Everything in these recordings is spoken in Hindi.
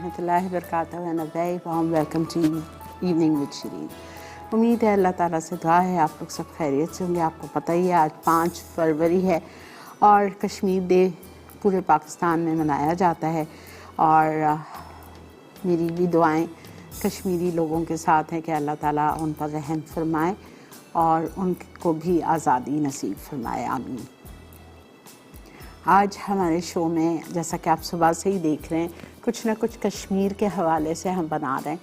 रहमतुल्लाहि व बरकातहू and a very warm welcome to evening with Shareen. उम्मीद है अल्लाह ताला से दुआ है आप लोग सब खैरियत से होंगे। आपको पता ही है आज 5 फरवरी है और कश्मीर डे पूरे पाकिस्तान में मनाया जाता है और मेरी भी दुआएं कश्मीरी लोगों के साथ हैं कि अल्लाह ताला उन पर रहम फरमाए और उनको भी आज़ादी नसीब फरमाए, आमीन। आज हमारे शो में जैसा कि आप सुबह से ही देख रहे हैं कुछ ना कुछ कश्मीर के हवाले से हम बना रहे हैं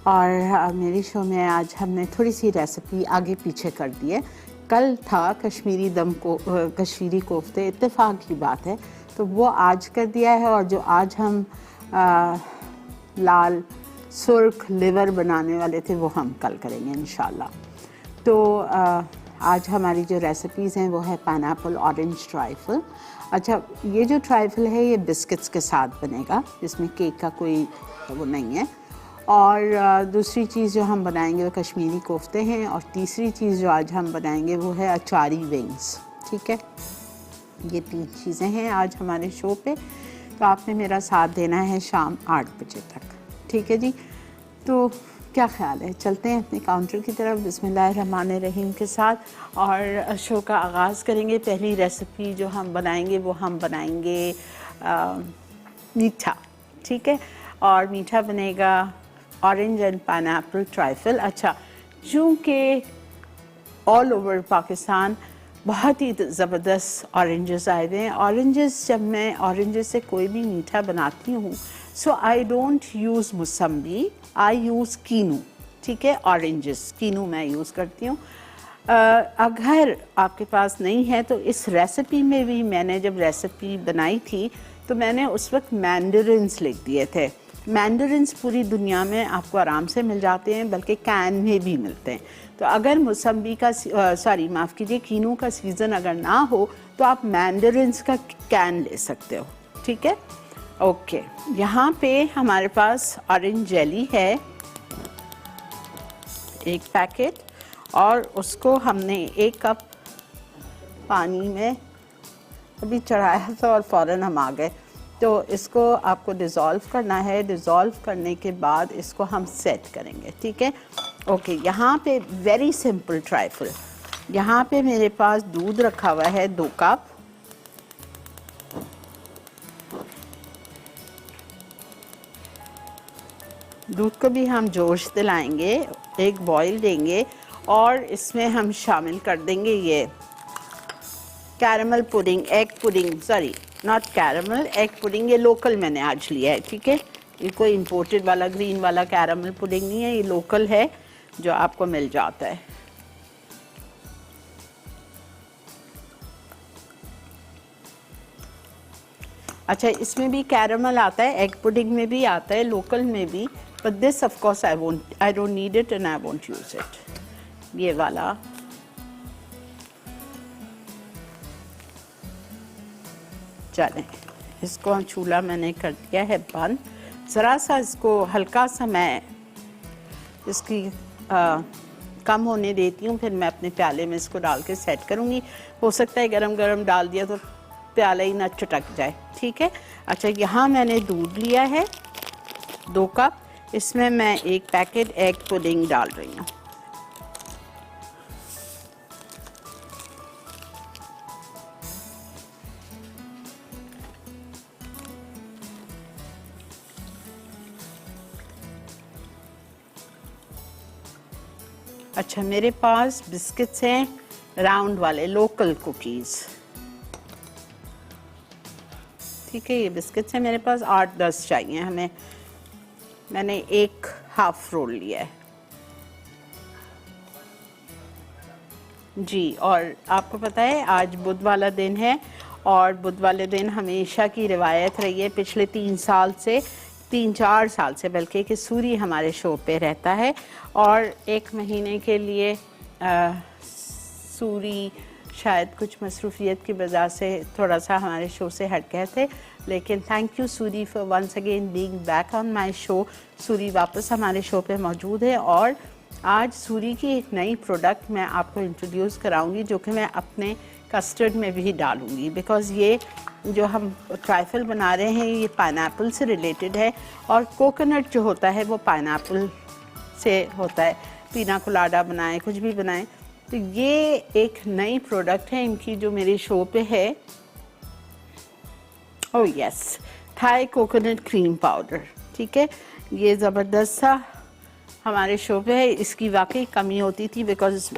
और मेरे शो में आज हमने थोड़ी सी रेसिपी आगे पीछे कर दी है। कल था कश्मीरी कोफ्ते, इत्तेफाक की बात है, तो वो आज कर दिया है और जो आज हम लाल सुर्ख लिवर बनाने वाले थे वो हम कल करेंगे इंशाल्लाह। तो आज हमारी जो रेसिपीज़ हैं वो है पाइनएप्पल ऑरेंज ट्राइफल। अच्छा, ये जो ट्राइफल है ये बिस्किट्स के साथ बनेगा, इसमें केक का कोई वो नहीं है। और दूसरी चीज़ जो हम बनाएंगे वो कश्मीरी कोफ्ते हैं और तीसरी चीज़ जो आज हम बनाएंगे वो है अचारी विंग्स। ठीक है, ये 3 चीज़ें हैं आज हमारे शो पे। तो आपने मेरा साथ देना है शाम 8 बजे तक, ठीक है जी। तो क्या ख्याल है, चलते हैं अपने काउंटर की तरफ बिस्मिल्लाहिर्रहमानिर्रहीम के साथ और शो का आगाज़ करेंगे। पहली रेसिपी जो हम बनाएंगे वो हम बनाएंगे मीठा, ठीक है, और मीठा बनेगा ऑरेंज एंड पाइनएप्पल ट्राइफल। अच्छा, चूँकि ऑल ओवर पाकिस्तान बहुत ही ज़बरदस्त ऑरेंजेस आए हुए हैं। ऑरेंजेस, जब मैं ऑरेंजेस से कोई भी मीठा बनाती हूँ सो I don't use mosambi, I use kinnow, ठीक है, ऑरेंजेस कीनू मैं यूज़ करती हूँ। अगर आपके पास नहीं है तो इस रेसिपी में भी मैंने जब रेसिपी बनाई थी तो मैंने उस वक्त मैंडरिन्स लिख दिए थे। मैंडरिन्स पूरी दुनिया में आपको आराम से मिल जाते हैं, बल्कि कैन में भी मिलते हैं। तो अगर मौसम्बी का माफ़ कीजिए, कीनू का सीज़न अगर ना हो तो आप मैंडरिन्स का कैन ले सकते हो, ठीक है। ओके, यहाँ पे हमारे पास ऑरेंज जेली है 1 पैकेट और उसको हमने 1 कप पानी में अभी चढ़ाया था और फ़ौरन हम आ गए। तो इसको आपको डिज़ोल्व करना है। डिज़ोल्व करने के बाद इसको हम सेट करेंगे, ठीक है। ओके, यहाँ पे वेरी सिंपल ट्राइफल। यहाँ पे मेरे पास दूध रखा हुआ है 2 कप। दूध को भी हम जोश दिलाएंगे, 1 बॉईल देंगे और इसमें हम शामिल कर देंगे ये caramel pudding, egg pudding, sorry not caramel, egg pudding. ये लोकल मैंने आज लिया है, ठीक है। ये कोई इंपोर्टेड वाला ग्रीन वाला कैरमल पुडिंग नहीं है, ये लोकल है जो आपको मिल जाता है। अच्छा, इसमें भी कैरमल आता है, एग पुडिंग में भी आता है, लोकल में भी, but this of course I don't need it and I won't use it. ये वाला चलें, इसको चूल्हा मैंने कर दिया है बंद। ज़रा सा इसको हल्का सा मैं इसकी कम होने देती हूँ, फिर मैं अपने प्याले में इसको डाल के सेट करूँगी। हो सकता है गरम गरम डाल दिया तो प्याला ही ना चटक जाए, ठीक है। अच्छा, यहाँ मैंने दूध लिया है 2 कप, इसमें मैं 1 पैकेट एग पुडिंग डाल रही हूँ। अच्छा, मेरे पास बिस्किट्स हैं राउंड वाले, लोकल कुकीज़, ठीक है। ये बिस्किट्स हैं मेरे पास, 8-10 चाहिए हमें। मैंने 1 हाफ रोल लिया है जी। और आपको पता है आज बुध वाला दिन है और बुध वाले दिन हमेशा की रिवायत रही है पिछले 3-4 साल से बल्कि, कि सूरी हमारे शो पे रहता है और 1 महीने के लिए सूरी शायद कुछ मसरूफियत की वजह से थोड़ा सा हमारे शो से हट गए थे, लेकिन thank you Suri for once again being back on my show. Suri वापस हमारे शो पे मौजूद है और आज सूरी की एक नई प्रोडक्ट मैं आपको इंट्रोड्यूस कराऊंगी जो कि मैं अपने कस्टर्ड में भी डालूंगी, बिकॉज़ ये जो हम ट्राइफल बना रहे हैं ये पाइनएप्पल से रिलेटेड है, और कोकोनट जो होता है वो पाइनएप्पल से होता है। पीना कोलाडा बनाएं, कुछ भी बनाएं, तो ये एक नई प्रोडक्ट है इनकी जो मेरे शो पे है। Oh yes, Thai coconut cream powder, ठीक है। ये ज़बरदस्त सा हमारे शो पे है, इसकी वाकई कमी होती थी बिकॉज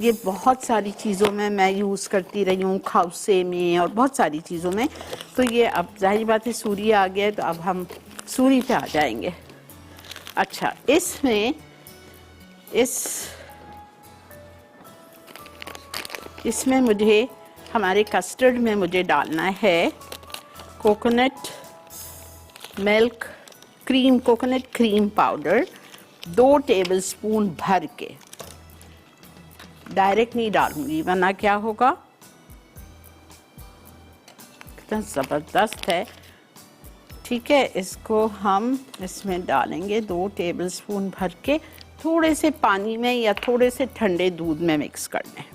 ये बहुत सारी चीज़ों में मैं यूज़ करती रही हूँ, खाउसे में और बहुत सारी चीज़ों में। तो ये अब जाहिर बात है सूरी आ गया है, तो अब हम सूरी पे आ जाएंगे। अच्छा, इसमें मुझे हमारे कस्टर्ड में मुझे डालना है coconut milk cream, coconut cream powder 2 tablespoon भर के। डायरेक्ट नहीं डालूंगी वरना क्या होगा, कितना ज़बरदस्त है। ठीक है, इसको हम इसमें डालेंगे 2 टेबलस्पून भर के, थोड़े से पानी में या थोड़े से ठंडे दूध में मिक्स करने।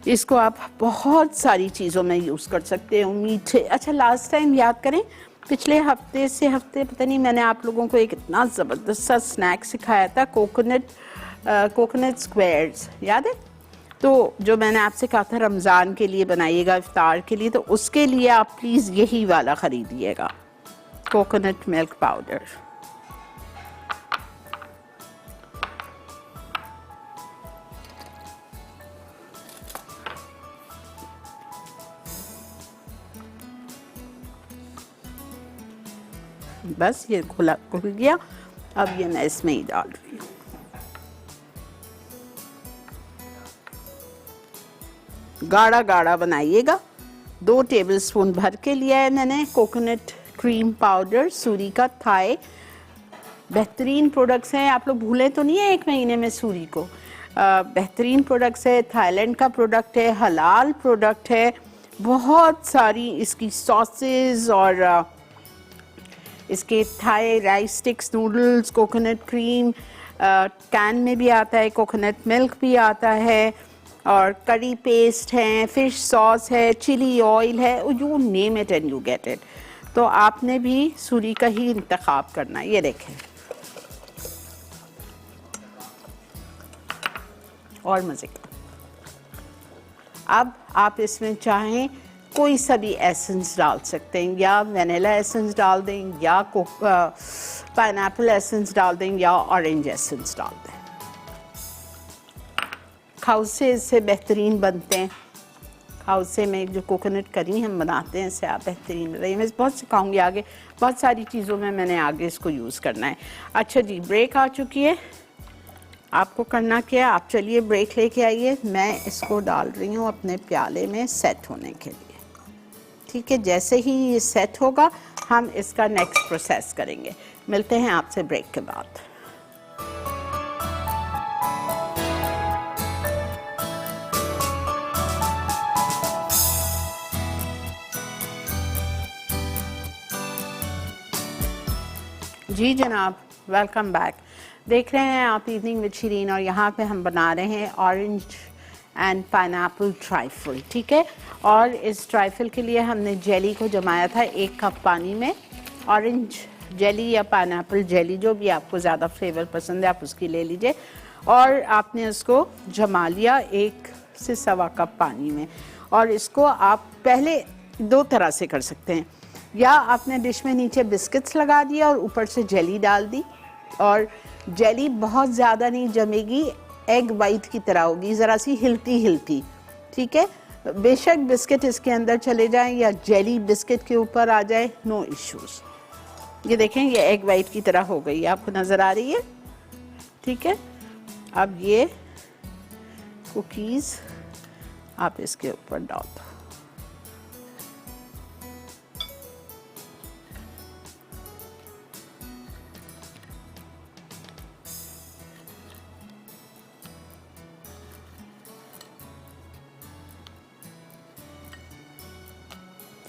इसको आप बहुत सारी चीज़ों में यूज़ कर सकते हो, मीठे। अच्छा, लास्ट टाइम याद करें, पिछले हफ्ते से हफ्ते पता नहीं, मैंने आप लोगों को एक इतना ज़बरदस्त सा स्नैक सिखाया था, कोकोनट स्क्वायर्स, याद है? तो जो मैंने आपसे कहा था रमज़ान के लिए बनाइएगा, इफ्तार के लिए, तो उसके लिए आप प्लीज़ यही वाला ख़रीदिएगा, कोकोनट मिल्क पाउडर। बस ये खुल गया, अब ये मैं इसमें ही डाल रही हूँ। गाढ़ा गाढ़ा बनाइएगा। 2 टेबलस्पून भर के लिया है मैंने कोकोनट क्रीम पाउडर, सूरी का थाई। बेहतरीन प्रोडक्ट्स हैं, आप लोग भूलें तो नहीं है 1 महीने में सूरी को। बेहतरीन प्रोडक्ट्स है, थाईलैंड का प्रोडक्ट है, हलाल प्रोडक्ट है। बहुत सारी इसकी सॉसेज और इसके Thai rice sticks, noodles, coconut cream can में भी आता है, कोकोनट मिल्क भी आता है, और करी पेस्ट है, फिश सॉस है, चिली ऑयल है, you name it and you get it. तो आपने भी सूरी का ही इंतखाब करना है। ये देखें, और मज़े का। अब आप इसमें चाहें कोई सा भी एसेंस डाल सकते हैं, या वनीला एसेंस डाल दें, या पाइनएप्पल एसेंस डाल दें, या ऑरेंज एसेंस डाल दें। खाउसे इससे बेहतरीन बनते हैं। खाउसे में जो कोकोनट करी हम बनाते हैं, इससे आप बेहतरीन बनाइए। मैं बहुत सिखाऊंगी आगे, बहुत सारी चीज़ों में मैंने आगे इसको यूज़ करना है। अच्छा जी, ब्रेक आ चुकी है। आपको करना क्या है, आप चलिए ब्रेक लेके आइए। मैं इसको डाल रही हूँ अपने प्याले में सेट होने के लिए। ठीक है, जैसे ही ये सेट होगा हम इसका नेक्स्ट प्रोसेस करेंगे। मिलते हैं आपसे ब्रेक के बाद। जी जनाब, वेलकम बैक। देख रहे हैं आप इवनिंग विद शीरीन, और यहाँ पे हम बना रहे हैं ऑरेंज एंड पाइनएप्पल ट्राइफल। ठीक है, और इस ट्राइफल के लिए हमने जेली को जमाया था 1 कप पानी में। ऑरेंज जेली या पाइनएप्पल जेली, जो भी आपको ज़्यादा फ्लेवर पसंद है आप उसकी ले लीजिए, और आपने उसको जमा लिया 1 से 1.25 कप पानी में। और इसको आप पहले 2 तरह से कर सकते हैं, या आपने डिश में नीचे बिस्किट्स लगा दिया और ऊपर से जेली डाल दी, और जेली बहुत ज़्यादा नहीं जमेगी, एग वाइट की तरह होगी, ज़रा सी हिलती हिलती। ठीक है, बेशक बिस्किट इसके अंदर चले जाएं या जेली बिस्किट के ऊपर आ जाए, नो इश्यूज़। ये देखें, ये एग वाइट की तरह हो गई, आपको नज़र आ रही है? ठीक है, अब ये कुकीज़ आप इसके ऊपर डाल दो।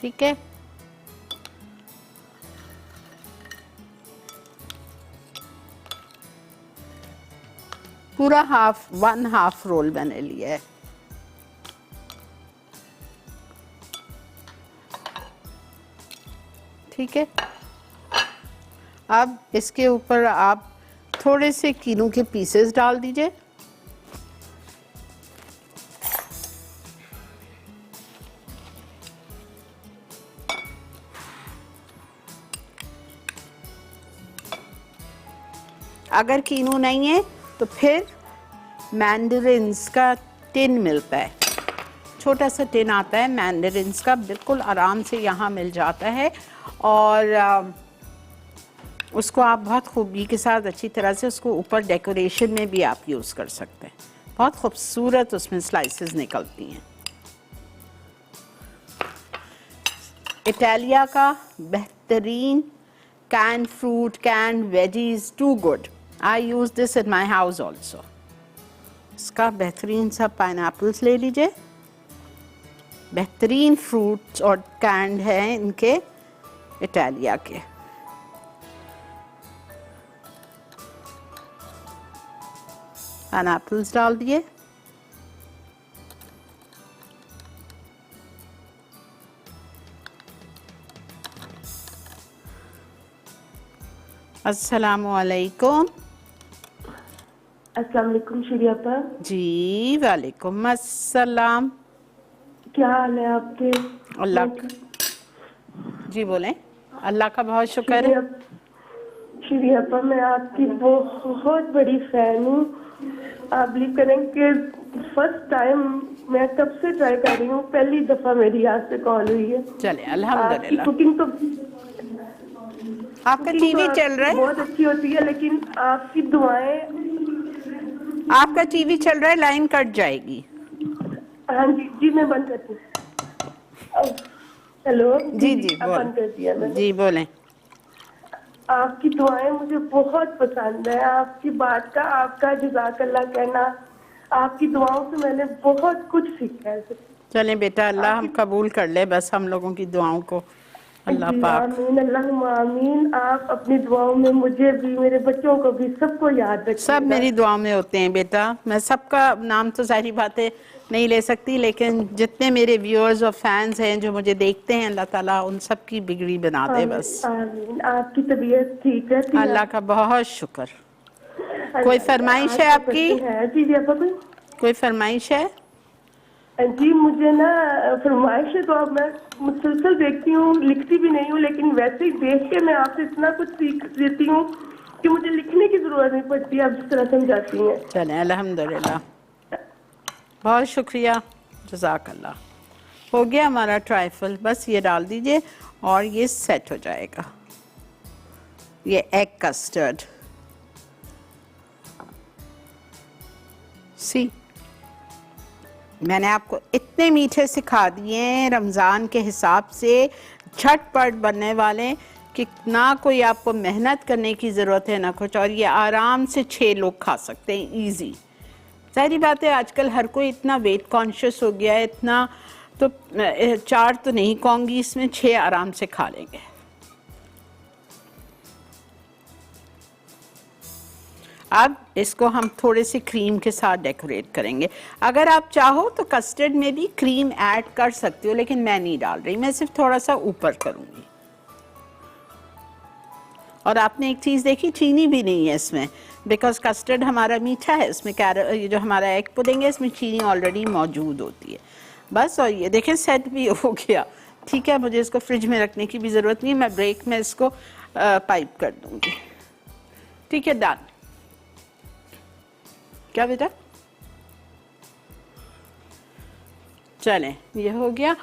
ठीक है, पूरा वन हाफ रोल मैंने लिया है। ठीक है, अब इसके ऊपर आप थोड़े से कीनू के पीसेस डाल दीजिए। अगर कीनू नहीं है तो फिर मैंडरिन्स का टिन मिलता है, छोटा सा टिन आता है मैंडरिन्स का, बिल्कुल आराम से यहाँ मिल जाता है। और उसको आप बहुत खूबी के साथ अच्छी तरह से उसको ऊपर डेकोरेशन में भी आप यूज़ कर सकते हैं। बहुत खूबसूरत उसमें स्लाइसेस निकलती हैं। इटालिया का बेहतरीन canned fruit, canned veggies, too good. I use this in my house also. इसका बेहतरीन सा पाइनएप्पल्स ले लीजिए, बेहतरीन फ्रूट्स और कैंड हैं इनके इटालिया के। पाइनएप्पल्स डाल दिए, अस्सलामुअलैकुम। अस्सलाम वालेकुम शरीफा जी वालेकुम अस्सलाम। क्या हाल है आपके? अल्लाह जी बोलें। अल्लाह का बहुत शुक्र है। शरीफा मैं आपकी बहुत बड़ी फैन हूँ। आप बिलीव करें कि फर्स्ट टाइम मैं तब से ट्राई कर रही हूँ, पहली दफा मेरी आज से कॉल हुई है। चले अल्हम्दुलिल्लाह। कुकिंग तो आपका टीवी चल रहा है? बहुत अच्छी होती है, लेकिन आपकी दुआएं। आपका टीवी चल रहा है, लाइन कट जाएगी। हाँ जी जी, मैं बंद करती हूँ। हेलो जी जी बंद कर दिया मैंने। जी बोलें। आपकी दुआएं मुझे बहुत पसंद है। आपकी बात का आपका जज़ाकल्लाह कहना, आपकी दुआओं से मैंने बहुत कुछ सीखा है। चलें बेटा, अल्लाह हम कबूल कर ले बस हम लोगों की दुआओं को, अल्लाह पाक। आमीन अल्लाहुम्मा आमीन। आप अपनी दुआओं में मुझे भी, मेरे बच्चों को भी, सबको याद रखिएगा। सब मेरी दुआओं में होते हैं बेटा। मैं सबका नाम तो सारी बातें नहीं ले सकती, लेकिन जितने मेरे व्यूअर्स और फैंस हैं जो मुझे देखते हैं, अल्लाह ताला उन सब की बिगड़ी बना दे बस। आमीन। आपकी तबीयत ठीक है? अल्लाह का बहुत शुक्र। कोई फरमाइश है आपकी? जी आपका कोई फरमाइश है? जी मुझे ना फरमाइश है, तो अब मैं मुसलसल देखती हूँ, लिखती भी नहीं हूँ, लेकिन वैसे ही देख के मैं आपसे इतना कुछ सीख देती हूँ कि मुझे लिखने की जरूरत नहीं पड़ती, आप जिस तरह समझाती हैं। चलें अल्हम्दुलिल्लाह, बहुत शुक्रिया, जज़ाकल्लाह। हो गया हमारा ट्राइफल, बस ये डाल दीजिए और ये सेट हो जाएगा। ये एग कस्टर्ड सी मैंने आपको इतने मीठे सिखा दिए हैं रमज़ान के हिसाब से, झटपट बनने वाले कि ना कोई आपको मेहनत करने की ज़रूरत है ना कुछ, और ये आराम से 6 लोग खा सकते हैं इजी। सारी बात है, आजकल हर कोई इतना वेट कॉन्शियस हो गया है, इतना तो 4 तो नहीं कहूँगी, इसमें 6 आराम से खा लेंगे। अब इसको हम थोड़े से क्रीम के साथ डेकोरेट करेंगे। अगर आप चाहो तो कस्टर्ड में भी क्रीम ऐड कर सकते हो, लेकिन मैं नहीं डाल रही, मैं सिर्फ थोड़ा सा ऊपर करूँगी। और आपने एक चीज़ देखी, चीनी भी नहीं है इसमें, बिकॉज कस्टर्ड हमारा मीठा है, इसमें ये जो हमारा एग पुडिंग है इसमें चीनी ऑलरेडी मौजूद होती है बस। और ये देखें सेट भी हो गया। ठीक है, मुझे इसको फ्रिज में रखने की भी ज़रूरत नहीं, मैं ब्रेक में इसको पाइप कर दूँगी। ठीक है, डन। क्या बेटा? चलें, ये हो गया।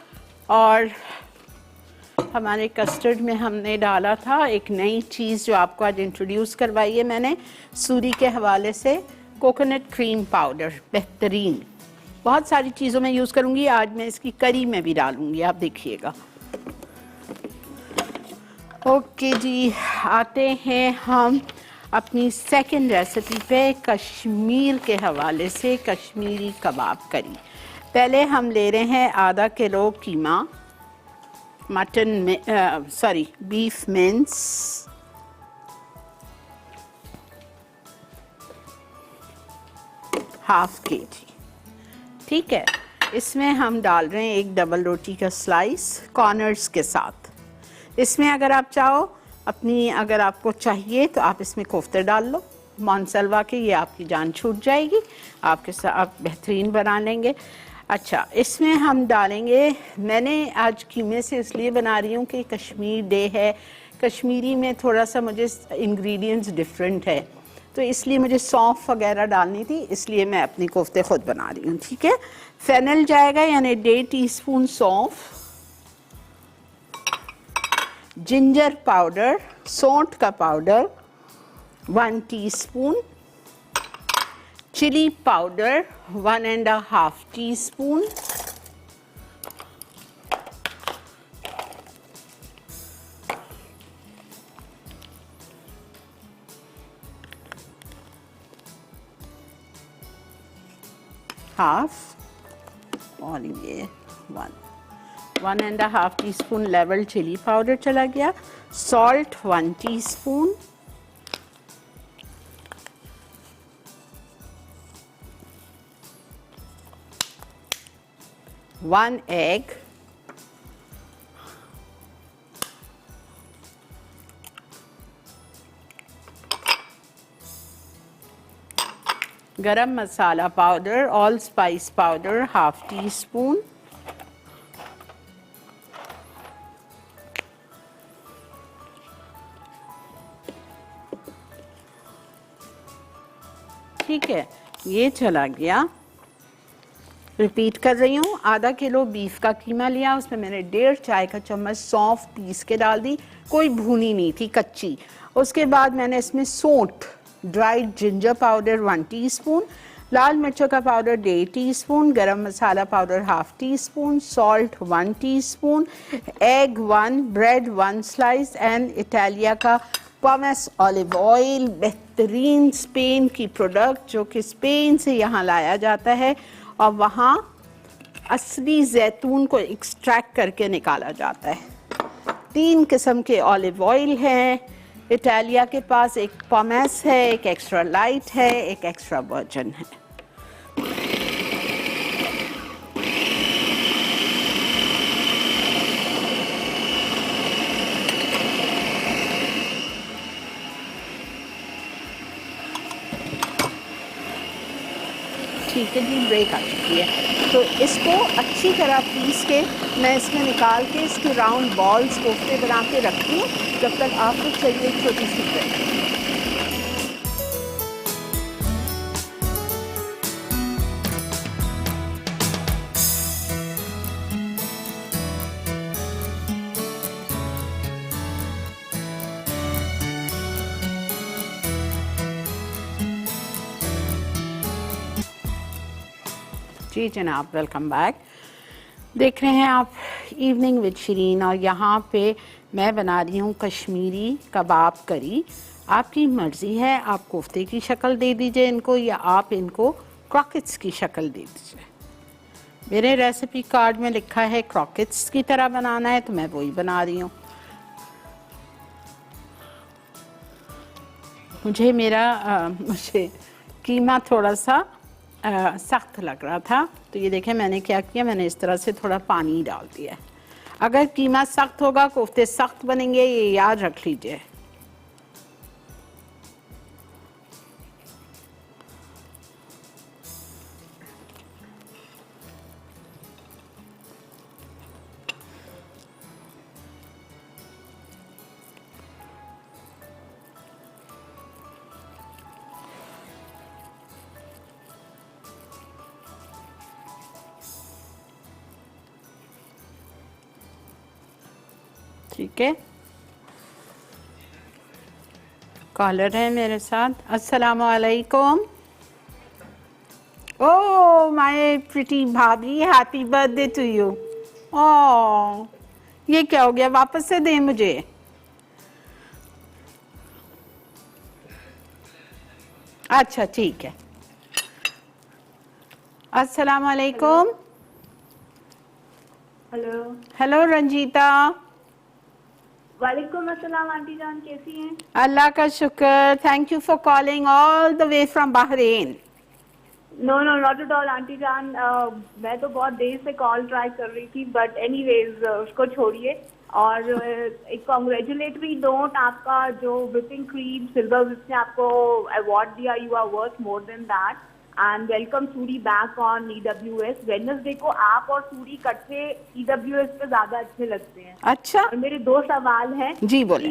और हमारे कस्टर्ड में हमने डाला था एक नई चीज़ जो आपको आज इंट्रोड्यूस करवाई है मैंने सूरी के हवाले से, कोकोनट क्रीम पाउडर। बेहतरीन, बहुत सारी चीज़ों में यूज़ करूँगी, आज मैं इसकी करी में भी डालूँगी, आप देखिएगा। ओके जी, आते हैं हम अपनी सेकंड रेसिपी पे, कश्मीर के हवाले से कश्मीरी कबाब करी। पहले हम ले रहे हैं आधा किलो कीमा, मटन में बीफ मिंस, हाफ kg। ठीक है, इसमें हम डाल रहे हैं एक डबल रोटी का स्लाइस कॉर्नर्स के साथ। इसमें अगर आप चाहो अपनी, अगर आपको चाहिए तो आप इसमें कोफ्ते डाल लो मोनसेल्वा के, ये आपकी जान छूट जाएगी, आपके साथ आप बेहतरीन बना लेंगे। अच्छा, इसमें हम डालेंगे, मैंने आज कीमे से इसलिए बना रही हूँ कि कश्मीर डे है, कश्मीरी में थोड़ा सा मुझे इंग्रेडिएंट्स डिफरेंट है, तो इसलिए मुझे सौंफ वगैरह डालनी थी, इसलिए मैं अपनी कोफ्ते खुद बना रही हूँ। ठीक है, फेनल जाएगा यानी 1.5 टीस्पून सौंफ, जिंजर पाउडर, सौंठ का powder 1 teaspoon, chilli powder 1.5 teaspoon, half, और ये 1.5 टीस्पून लेवल चिली पाउडर चला गया, salt 1 teaspoon, one egg, garam masala powder, all spice powder 1/2 teaspoon, ठीक है, ये चला गया। रिपीट कर रही हूँ, आधा किलो बीफ का कीमा लिया, उसमें मैंने 1.5 चाय का चम्मच सौंफ पीस के डाल दी, कोई भुनी नहीं थी, कच्ची। उसके बाद मैंने इसमें सौंठ, ड्राइड जिंजर पाउडर 1 टीस्पून, लाल मिर्चों का powder 1.5 teaspoon, garam masala powder 1/2 teaspoon, salt 1 teaspoon, egg 1, bread 1 slice and Italia का पॉमेस ऑलिव ऑयल, बेहतरीन स्पेन की प्रोडक्ट जो कि स्पेन से यहाँ लाया जाता है और वहाँ असली जैतून को एक्सट्रैक्ट करके निकाला जाता है। 3 किस्म के ऑलिव ऑयल हैं इटालिया के पास, एक पॉमेस है, एक एक्स्ट्रा लाइट है, एक एक्स्ट्रा वर्जिन है। ठीक है जी, ब्रेक आ चुकी है, तो इसको अच्छी तरह पीस के मैं इसमें निकाल के इसके राउंड बॉल्स कोफ्ते बना के रखती हूँ, जब तक आपको चाहिए छोटी सी ब्रेक। जी जनाब, वेलकम बैक। देख रहे हैं आप इवनिंग विद शिरीन, और यहाँ पे मैं बना रही हूँ कश्मीरी कबाब करी। आपकी मर्ज़ी है, आप कोफ्ते की शक्ल दे दीजिए इनको या आप इनको क्रॉकेट्स की शक्ल दे दीजिए। मेरे रेसिपी कार्ड में लिखा है क्रॉकेट्स की तरह बनाना है, तो मैं वही बना रही हूँ। मुझे कीमा थोड़ा सा सख्त लग रहा था, तो ये देखें मैंने क्या किया, मैंने इस तरह से थोड़ा पानी डाल दिया है। अगर कीमा सख्त होगा कोफ्ते सख्त बनेंगे, ये याद रख लीजिए। ठीक है, कॉलर है मेरे साथ। अस्सलाम वालेकुम। ओह माय प्रिटी भाभी, हैप्पी बर्थडे टू यू। ओह, ये क्या हो गया, वापस से दें मुझे। अच्छा ठीक है। अस्सलाम वालेकुम। हेलो। हेलो रंजीता। वालेकुम अस्सलाम आंटी जान, कैसी हैं? अल्लाह का शुक्र, thank you for calling all the way from Bahrain. No no not at all aunty जान, मैं तो बहुत देर से कॉल ट्राई कर रही थी, बट एनीवेज उसको छोड़िए। और एक कॉन्ग्रेचुलेटरी नोट, आपका जो विपिंग क्रीम सिल्वर विप ने आपको अवार्ड दिया, you are worth more than that. And welcome Suri back on EWS। Wednesday को आप और सूरी इकट्ठे EWS पे ज्यादा अच्छे लगते हैं। अच्छा, और मेरे 2 सवाल हैं। जी बोले।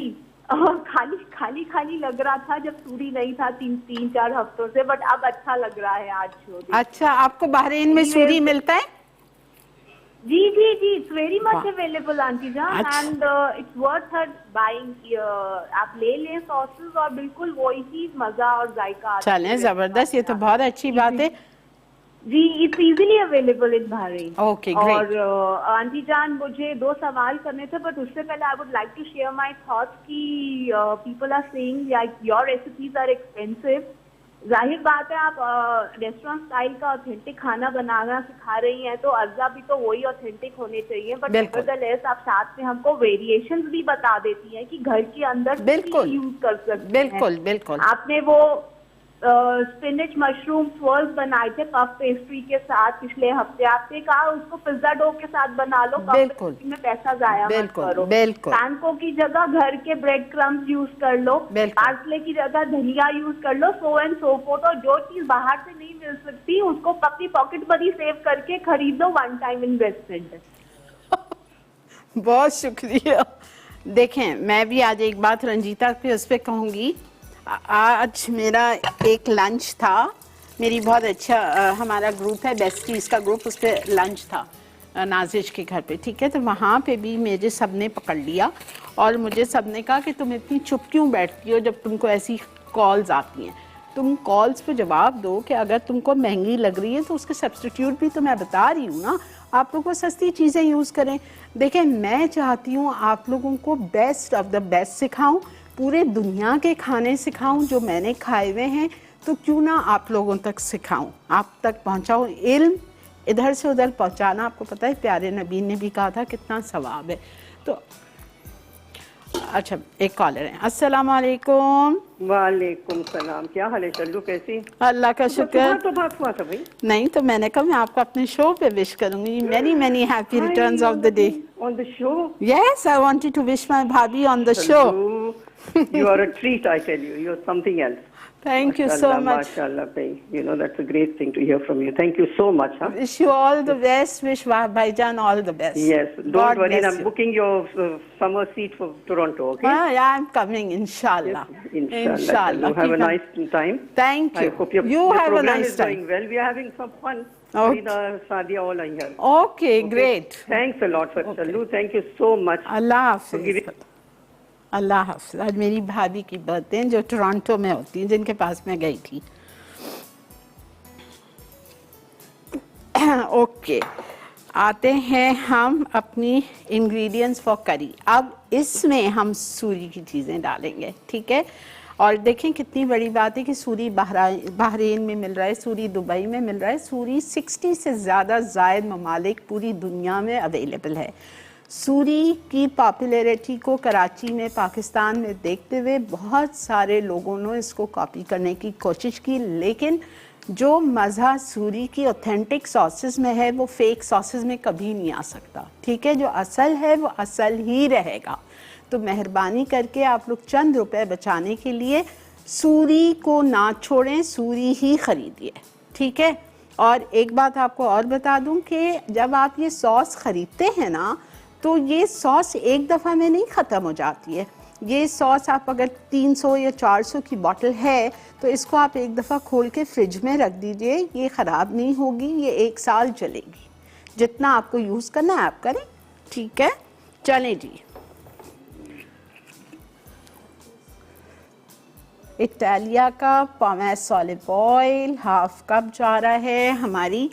खाली खाली खाली लग रहा था जब सूरी नहीं था 3-4 हफ्तों से, बट अब अच्छा लग रहा है आज शो। अच्छा, आपको बहरीन में सूरी मिलता है? जी जी जी, it's very much available aunty जान, अच्छा। And it's worth her buying. आप ले लें सॉसेस और बिल्कुल वही चीज मजा और जायका आता है। चलें, जबरदस्त, ये तो बहुत अच्छी बात है। जी, it's easily available in Bahrain. Okay, great. और आंटी जान, मुझे 2 सवाल करने थे, बट उससे पहले I would like to share my thoughts कि people are saying like your recipes are expensive. जाहिर बात है, आप रेस्टोरेंट स्टाइल का ऑथेंटिक खाना बनाना सिखा रही हैं, तो अज्जा भी तो वही ऑथेंटिक होने चाहिए, बट बिल्कुल। नेवरदलेस आप साथ में हमको वेरिएशंस भी बता देती हैं कि घर के अंदर बिल्कुल। यूज कर सकते हैं। बिल्कुल बिल्कुल। आपने वो स्पिनच मशरूम स्वर्ल्स बनाए थे पफ पेस्ट्री के साथ पिछले हफ्ते, आपने कहा उसको पिज्जा डो के साथ बना लो, बिल्कुल। पफ में पैसा जाया मत बिल्कुल, करो। बिल्कुल। पैनको की जगह घर के ब्रेड क्रम्स यूज कर लो, बिल्कुल। पार्सले की जगह धनिया यूज कर लो, सो एंड सो फोर्थ। और जो चीज बाहर से नहीं मिल सकती उसको अपनी पॉकेट मनी सेव करके खरीद लो, वन टाइम इन्वेस्टमेंट। बहुत शुक्रिया। देखें, मैं भी आज एक बात रंजीता पे उस पर कहूँगी। आज मेरा एक लंच था, मेरी बहुत अच्छा हमारा ग्रुप है बेस्टीज का ग्रुप, उस पर लंच था नाजिश के घर पे, ठीक है। तो वहाँ पे भी मुझे सबने पकड़ लिया और मुझे सबने कहा कि तुम इतनी चुप क्यों बैठती हो जब तुमको ऐसी कॉल्स आती हैं। तुम कॉल्स पे जवाब दो कि अगर तुमको महंगी लग रही है तो उसके सब्स्टिट्यूट भी तो मैं बता रही हूँ ना, आप लोगों को सस्ती चीज़ें यूज़ करें। देखें, मैं चाहती हूँ आप लोगों को बेस्ट ऑफ द बेस्ट सिखाऊं, पूरे दुनिया के खाने सिखाऊं जो मैंने खाए हुए हैं, तो क्यों ना आप लोगों तक सिखाऊं, आप तक पहुँचाऊँ। इल्म इधर से उधर पहुँचाना, आपको पता है प्यारे नबी ने भी कहा था कितना सवाब है। तो अच्छा, एक कॉलर है। अस्सलाम वालेकुम। वालेकुम सलाम, क्या हाल है चल्लू, कैसी? अल्लाह का शुक्र। तो बात हुआ था भाई। नहीं तो मैंने कहा मैं आपको अपने शो पे विश करूंगी। Many many happy returns of the day. On the show? Yes, I wanted to wish my भाभी on the show. You are a treat, I tell you. You're something else. Thank you so much. Mashallah, bhai. You know, that's a great thing to hear from you. Thank you so much. Huh? Wish you all the best. Wish Bhaijan all the best. Yes. Don't God worry. bless I'm you. booking your summer seat for Toronto, okay? Yeah, I'm coming, inshallah. Inshallah. Have a nice time. Thank you. I hope your have a program nice is time. going well. We are having some fun. Okay. Farida, Sadia, all are here. Okay, great. Thanks a lot for Challu. Thank you so much. Allah for Hafiz. giving- अल्लाह हाफिज। आज मेरी भाभी की बर्थडे जो टोरंटो में होती है, जिनके पास मैं गई थी। ओके, आते हैं हम अपनी इंग्रेडिएंट्स फॉर करी। अब इसमें हम सूरी की चीज़ें डालेंगे, ठीक है। और देखें कितनी बड़ी बात है कि सूरी बहरीन में मिल रहा है, सूरी दुबई में मिल रहा है, सूरी 60 से ज़्यादा ज़ायद ममालिक पूरी दुनिया में अवेलेबल है। सूरी की पॉपुलैरिटी को कराची में, पाकिस्तान में देखते हुए बहुत सारे लोगों ने इसको कॉपी करने की कोशिश की, लेकिन जो मज़ा सूरी की ऑथेंटिक सॉसेस में है वो फेक सॉसेस में कभी नहीं आ सकता, ठीक है। जो असल है वो असल ही रहेगा। तो मेहरबानी करके आप लोग चंद रुपए बचाने के लिए सूरी को ना छोड़ें, सूरी ही खरीदिए, ठीक है। और एक बात आपको और बता दूं कि जब आप ये सॉस ख़रीदते हैं ना, तो ये सॉस एक दफ़ा में नहीं ख़त्म हो जाती है। ये सॉस आप अगर 300 या 400 की बॉटल है तो इसको आप एक दफ़ा खोल के फ्रिज में रख दीजिए, ये ख़राब नहीं होगी, ये 1 साल चलेगी। जितना आपको यूज़ करना है आप करें, ठीक है। चलें जी, इटालिया का पोमेस ऑलिव ऑयल 1/2 कप जा रहा है हमारी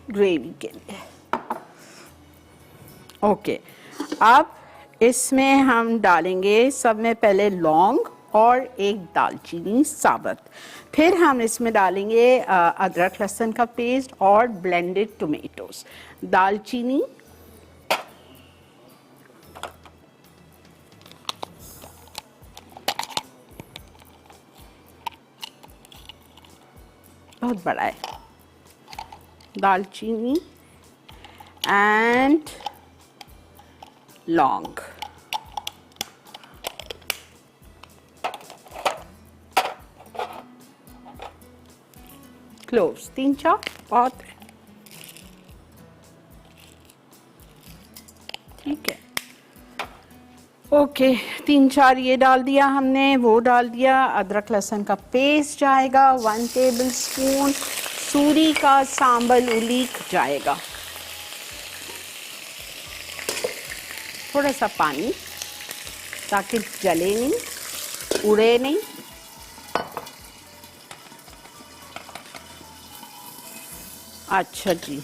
ग्रेवी के लिए। ओके, अब इसमें हम डालेंगे सब में पहले लौंग और एक दालचीनी साबुत, फिर हम इसमें डालेंगे अदरक लहसुन का पेस्ट और ब्लेंडेड टोमेटोज। दालचीनी, बहुत बड़ा है। दालचीनी एंड लौंग, क्लोव्स 3-4 बहुत है, ठीक है। ओके 3-4 ये डाल दिया हमने, वो डाल दिया। अदरक लहसुन का पेस्ट जाएगा 1 टेबलस्पून, सूरी का सांबल उलीक जाएगा, थोड़ा सा पानी ताकि जले नहीं, उड़े नहीं। अच्छा जी,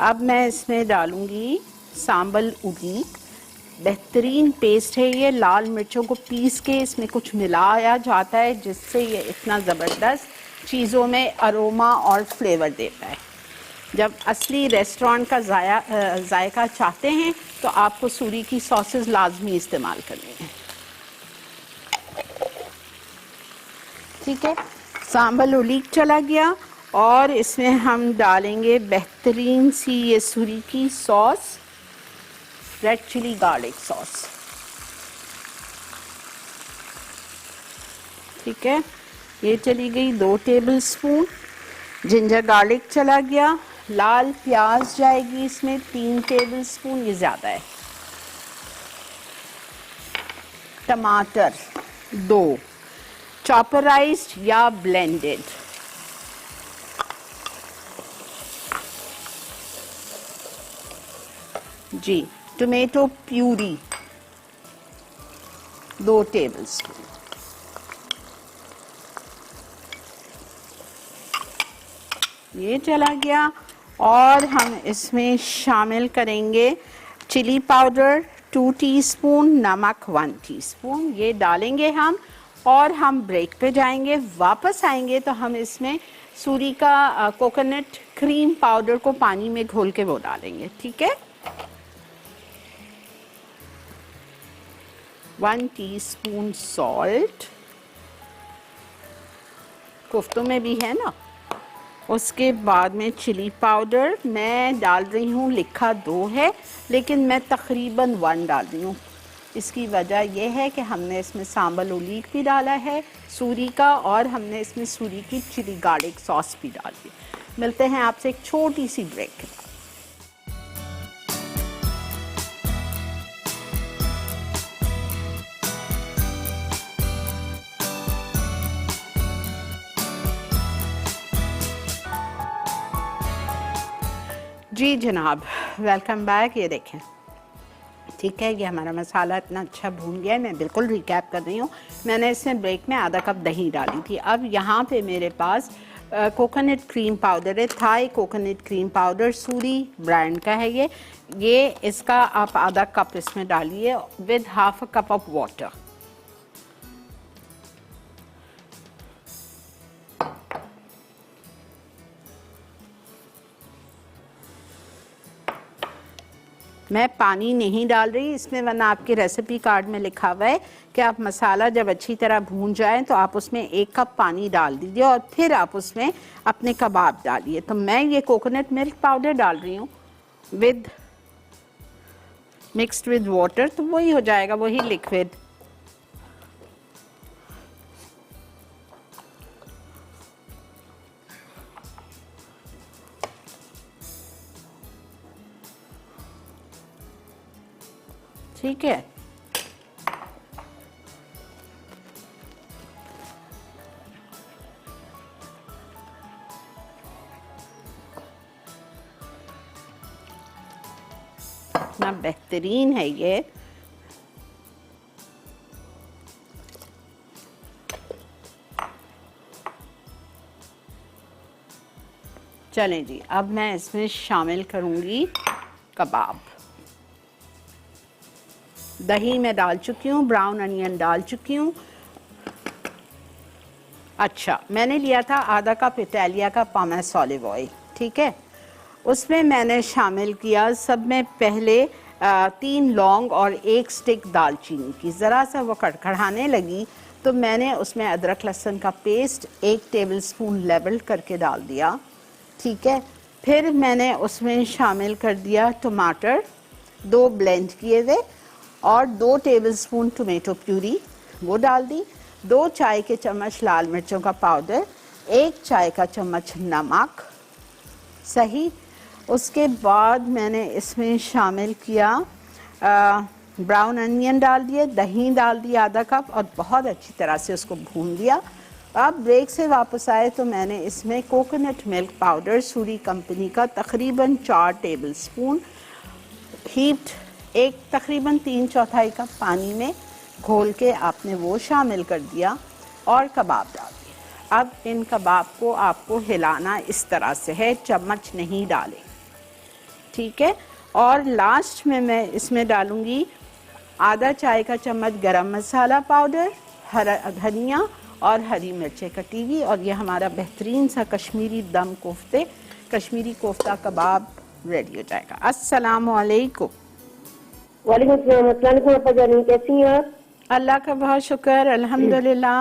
अब मैं इसमें डालूंगी सांबल उलीक, बेहतरीन पेस्ट है ये। लाल मिर्चों को पीस के इसमें कुछ मिलाया जाता है जिससे ये इतना ज़बरदस्त चीज़ों में अरोमा और फ्लेवर देता है। जब असली रेस्टोरेंट का जायका चाहते हैं तो आपको सूरी की सॉसेस लाजमी इस्तेमाल करनी है, ठीक है। सांबल उलीक चला गया और इसमें हम डालेंगे बेहतरीन सी ये सूरी की sauce, red chilli garlic sauce, ठीक है। ये चली गई 2 टेबलस्पून। जिंजर गार्लिक चला गया। लाल प्याज जाएगी इसमें 3 टेबलस्पून, ये ज़्यादा है। टमाटर 2, चॉपराइज्ड या ब्लेंडेड, जी। टोमेटो प्यूरी 2 टेबलस्पून, ये चला गया। और हम इसमें शामिल करेंगे चिली पाउडर 2 टीस्पून, नमक 1 टीस्पून, ये डालेंगे हम। और हम ब्रेक पे जाएंगे, वापस आएंगे तो हम इसमें सूरी का कोकोनट क्रीम पाउडर को पानी में घोल के वो डालेंगे, ठीक है। 1 टीस्पून सॉल्ट, कोफ्तों में भी है ना। उसके बाद में चिली पाउडर मैं डाल रही हूँ, लिखा 2 है लेकिन मैं तकरीबन 1 डाल रही हूँ। इसकी वजह यह है कि हमने इसमें सांबल उलीक भी डाला है सूरी का, और हमने इसमें सूरी की चिली गार्लिक सॉस भी डाली। मिलते हैं आपसे एक छोटी सी ब्रेक के बाद। जी जनाब, वेलकम बैक। ये देखें, ठीक है, ये हमारा मसाला इतना अच्छा भून गया है। मैं बिल्कुल रिकैप कर रही हूँ, मैंने इसमें ब्रेक में आधा कप दही डाली थी। अब यहाँ पे मेरे पास कोकोनट क्रीम पाउडर है, Thai coconut cream powder, Suri brand का है ये इसका आप आधा कप इसमें डालिए with half a cup of water. मैं पानी नहीं डाल रही इसमें, वरना आपके रेसिपी कार्ड में लिखा हुआ है कि आप मसाला जब अच्छी तरह भून जाए तो आप उसमें 1 कप पानी डाल दीजिए और फिर आप उसमें अपने कबाब डालिए। तो मैं ये कोकोनट मिल्क पाउडर डाल रही हूँ विद मिक्स्ड विद वाटर, तो वही हो जाएगा, वही लिक्विड। ठीक है, इतना बेहतरीन है ये। चलें जी, अब मैं इसमें शामिल करूंगी कबाब। दही मैं डाल चुकी हूँ, ब्राउन अनियन डाल चुकी हूँ। अच्छा, मैंने लिया था आधा कप इटालिया का पामेस ऑलिव ऑयल, ठीक है। उसमें मैंने शामिल किया सब में पहले 3 लौंग और 1 स्टिक दालचीनी की। ज़रा सा वो कड़कड़ाने लगी तो मैंने उसमें अदरक लहसुन का पेस्ट 1 टेबलस्पून लेवल करके डाल दिया, ठीक है। फिर मैंने उसमें शामिल कर दिया टमाटर 2 ब्लेंड किए हुए और 2 टेबलस्पून टोमेटो प्यूरी वो डाल दी, 2 चाय के चम्मच लाल मिर्चों का पाउडर, 1 चाय का चम्मच नमक, सही। उसके बाद मैंने इसमें शामिल किया ब्राउन अनियन डाल दिए, दही डाल दिया आधा कप और बहुत अच्छी तरह से उसको भून दिया। अब ब्रेक से वापस आए तो मैंने इसमें coconut milk powder Suri company का तकरीबन 4 टेबलस्पून हीट एक तकरीबन 3/4 कप पानी में घोल के आपने वो शामिल कर दिया और कबाब डाल दिए। अब इन कबाब को आपको हिलाना इस तरह से है, चम्मच नहीं डालें, ठीक है। और लास्ट में मैं इसमें डालूंगी आधा चाय का चम्मच गरम मसाला पाउडर, हरा धनिया और हरी मिर्चें कटी हुई, और ये हमारा बेहतरीन सा कश्मीरी दम कोफ्ते, कश्मीरी कोफ्ता कबाब रेडी हो जाएगा। अस्सलाम वालेकुम। वालेकुम सलाम। अस्सलाम वालेकुम अपा जानी, कैसी हैं आप? अल्लाह का बहुत शुक्र, अल्हम्दुलिल्लाह।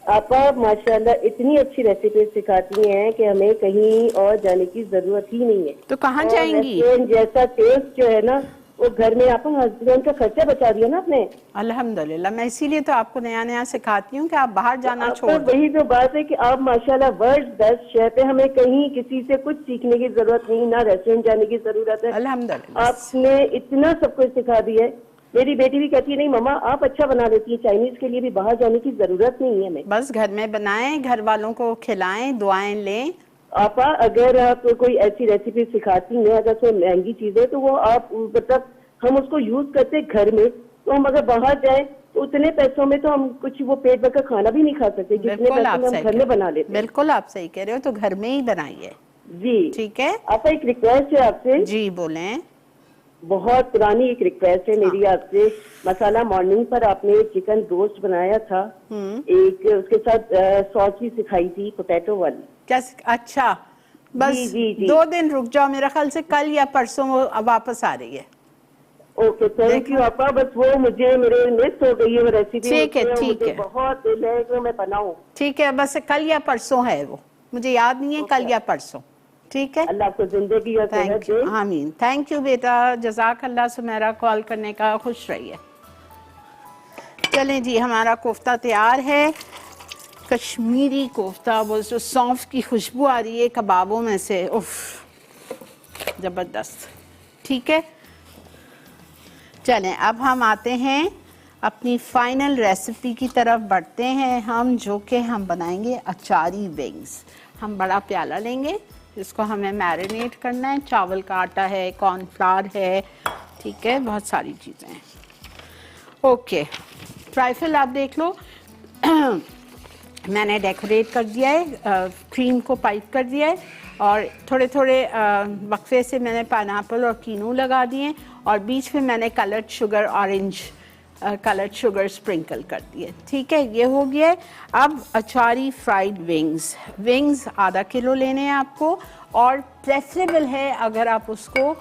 आपा माशाल्लाह इतनी अच्छी रेसिपी सिखाती हैं कि हमें कहीं और जाने की जरूरत ही नहीं है। तो कहाँ और जाएंगी? रेस्टोरेंट जैसा टेस्ट जो है ना वो घर में आप हस्बैंड का खर्चा बचा दिया ना आपने। अल्हम्दुलिल्लाह, मैं इसीलिए तो आपको नया नया सिखाती हूँ कि आप बाहर जाना छोड़ आपका दो। वही तो बात है कि आप माशाल्लाह वर्ल्ड बेस्ट शेफ है, हमें कहीं किसी से कुछ सीखने की जरूरत नहीं, ना रेस्टोरेंट जाने की जरूरत है। अल्हम्दुलिल्लाह, आपने इतना सब कुछ सिखा दिया है। मेरी बेटी भी कहती है नहीं मम्मा आप अच्छा बना लेती है, चाइनीज के लिए भी बाहर जाने की जरूरत नहीं है हमें, बस घर में बनाएं, घर वालों को खिलाएं, दुआएं लें। आपा अगर आप कोई ऐसी रेसिपी सिखाती हैं, अगर कोई महंगी चीज है तो वो आप मतलब हम उसको यूज करते घर में, तो हम अगर बाहर जाएं तो उतने पैसों में तो हम कुछ वो पेट भर का खाना भी नहीं खा सकते जितने बिल्कुल पैसों आप में हम सही घर कह में बना लेते हैं। बिल्कुल आप सही कह रहे हो, तो घर में ही बनाइए, जी ठीक है। आपा एक रिक्वेस्ट है आपसे, जी बोलें। बहुत पुरानी एक रिक्वेस्ट है मेरी आपसे। मसाला मॉर्निंग पर आपने चिकन रोस्ट बनाया था, एक उसके साथ सॉस भी सिखाई थी पोटैटो वाली। क्या अच्छा, बस जी, जी, जी। 2 दिन रुक जाओ, मेरा ख्याल से कल या परसों वो वापस आ रही है। ओके थैंक यू आपा, बस वो मुझे मेरे मिस हो गई है वो रेसिपी। ठीक है, ठीक है। बहुत दिल है कि मैं बनाऊं। ठीक है, बस कल या परसों है वो, मुझे याद नहीं है, कल या परसों, ठीक है। अल्लाह आपको जिंदगी और सेहत थैंक यू, दे। आमीन। थैंक यू बेटा, जज़ाक अल्लाह सुमेरा कॉल करने का, खुश रहिए। चलें जी, हमारा कोफ्ता तैयार है, कश्मीरी कोफ्ता। वो जो सौंफ की खुशबू आ रही है कबाबों में से, उफ ज़बरदस्त, ठीक है। चलें अब हम आते हैं अपनी फाइनल रेसिपी की तरफ बढ़ते हैं हम, जो कि हम बनाएंगे अचारी विंग्स। हम बड़ा प्याला लेंगे, जिसको हमें मैरिनेट करना है। चावल का आटा है, कॉर्नफ्लावर है, ठीक है, बहुत सारी चीज़ें हैं। ओके, ट्राइफल आप देख लो मैंने डेकोरेट कर दिया है, क्रीम को पाइप कर दिया है, और थोड़े थोड़े वक्फे से मैंने पाइनएप्पल और कीनू लगा दिए, और बीच में मैंने coloured sugar, orange coloured sugar sprinkle कर दिए, ठीक है। ये हो गया है। अब अचारी फ्राइड विंग्स आधा किलो लेने हैं आपको, और प्रेफरेबल है अगर आप उसको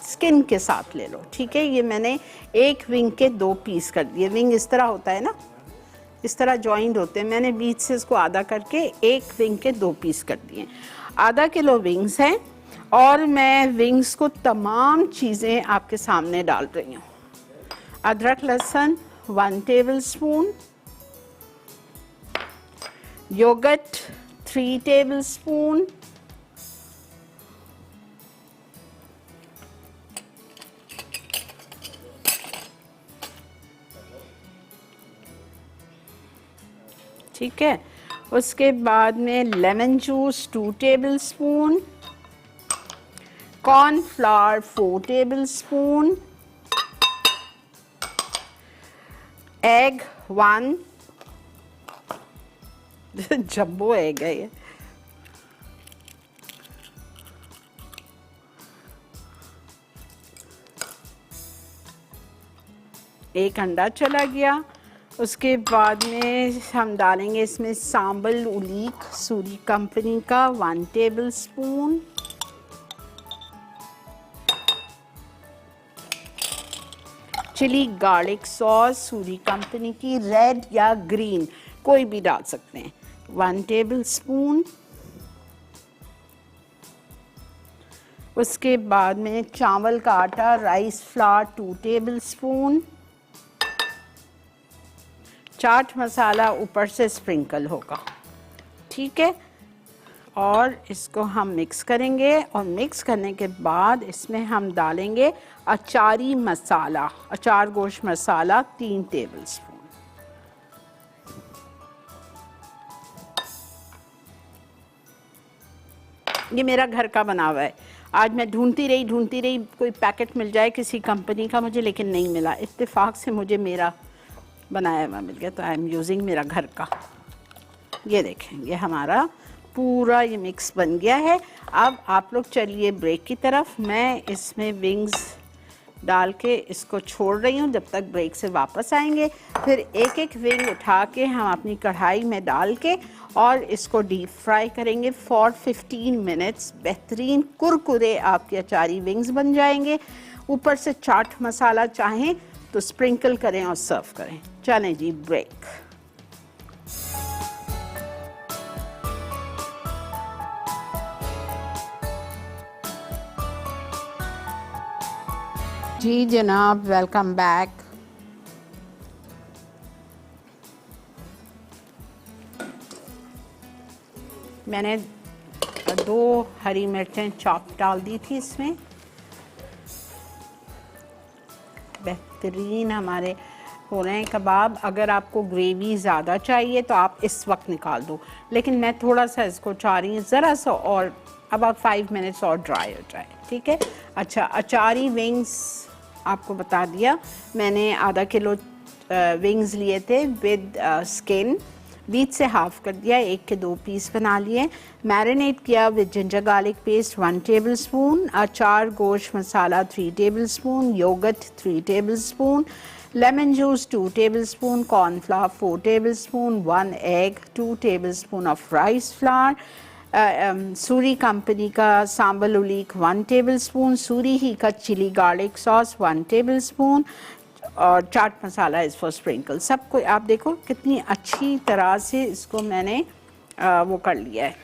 स्किन के साथ ले लो, ठीक है। ये मैंने एक विंग के 2 पीस कर दिए। विंग इस तरह होता है ना, इस तरह जॉइंट होते हैं, मैंने बीच से इसको आधा करके एक विंग के 2 पीस कर दिए। आधा किलो विंग्स हैं, और मैं विंग्स को तमाम चीज़ें आपके सामने डाल रही हूँ। अदरक लहसुन 1 टेबलस्पून, योगर्ट 3 टेबलस्पून, ठीक है। उसके बाद में lemon juice 2 tablespoon, cornflour 4 tablespoon, egg 1 jumbo egg है ये, एक अंडा चला गया। उसके बाद में हम डालेंगे इसमें सांबल उलीक सूरी कंपनी का 1 tablespoon, chilli garlic sauce Suri company की, रेड या ग्रीन कोई भी डाल सकते हैं, 1 टेबलस्पून। उसके बाद में चावल का आटा rice flour 2 tablespoon. Chaat masala ऊपर से स्प्रिंकल होगा, ठीक है। और इसको हम मिक्स करेंगे और मिक्स करने के बाद इसमें हम डालेंगे अचारी मसाला, अचार गोश्त मसाला 3 टेबलस्पून। ये मेरा घर का बना हुआ है। आज मैं ढूंढती रही कोई पैकेट मिल जाए किसी कंपनी का मुझे, लेकिन नहीं मिला। इत्तेफाक से मुझे मेरा बनाया हुआ मिल गया, तो आई एम यूजिंग मेरा घर का। ये देखें, ये हमारा पूरा ये मिक्स बन गया है। अब आप लोग चलिए ब्रेक की तरफ। मैं इसमें विंग्स डाल के इसको छोड़ रही हूँ जब तक ब्रेक से वापस आएंगे। फिर एक एक विंग उठा के हम अपनी कढ़ाई में डाल के और इसको डीप फ्राई करेंगे फॉर 15 मिनट्स। बेहतरीन कुरकुरे आपके अचारी विंग्स बन जाएंगे। ऊपर से चाट मसाला चाहें तो स्प्रिंकल करें और सर्व करें। चलें जी, ब्रेक। जी जनाब, वेलकम बैक। मैंने 2 हरी मिर्चें चॉप डाल दी थी इसमें। बेहतरीन हमारे हो रहे हैं कबाब। अगर आपको ग्रेवी ज़्यादा चाहिए तो आप इस वक्त निकाल दो, लेकिन मैं थोड़ा सा इसको चाह रही हूँ ज़रा सा और अबाउट 5 मिनट्स और ड्राई हो जाए, ठीक है। अच्छा, अचारी विंग्स आपको बता दिया मैंने। आधा किलो विंग्स लिए थे विद स्किन, बीच से हाफ कर दिया, 1 के 2 पीस बना लिए। मैरिनेट किया with ginger garlic paste 1 tablespoon, अचार गोश्त मसाला 3 tablespoon, yoghurt 3 tablespoon, lemon juice 2 tablespoon, cornflour 4 tablespoon, 1 egg, 2 tablespoon of rice flour, Suri company का सांबल उलीक 1 टेबलस्पून, सूरी ही का चिली गार्लिक सॉस 1 टेबलस्पून, और chaat masala is for sprinkle. सबको आप देखो कितनी अच्छी तरह से इसको मैंने वो कर लिया है।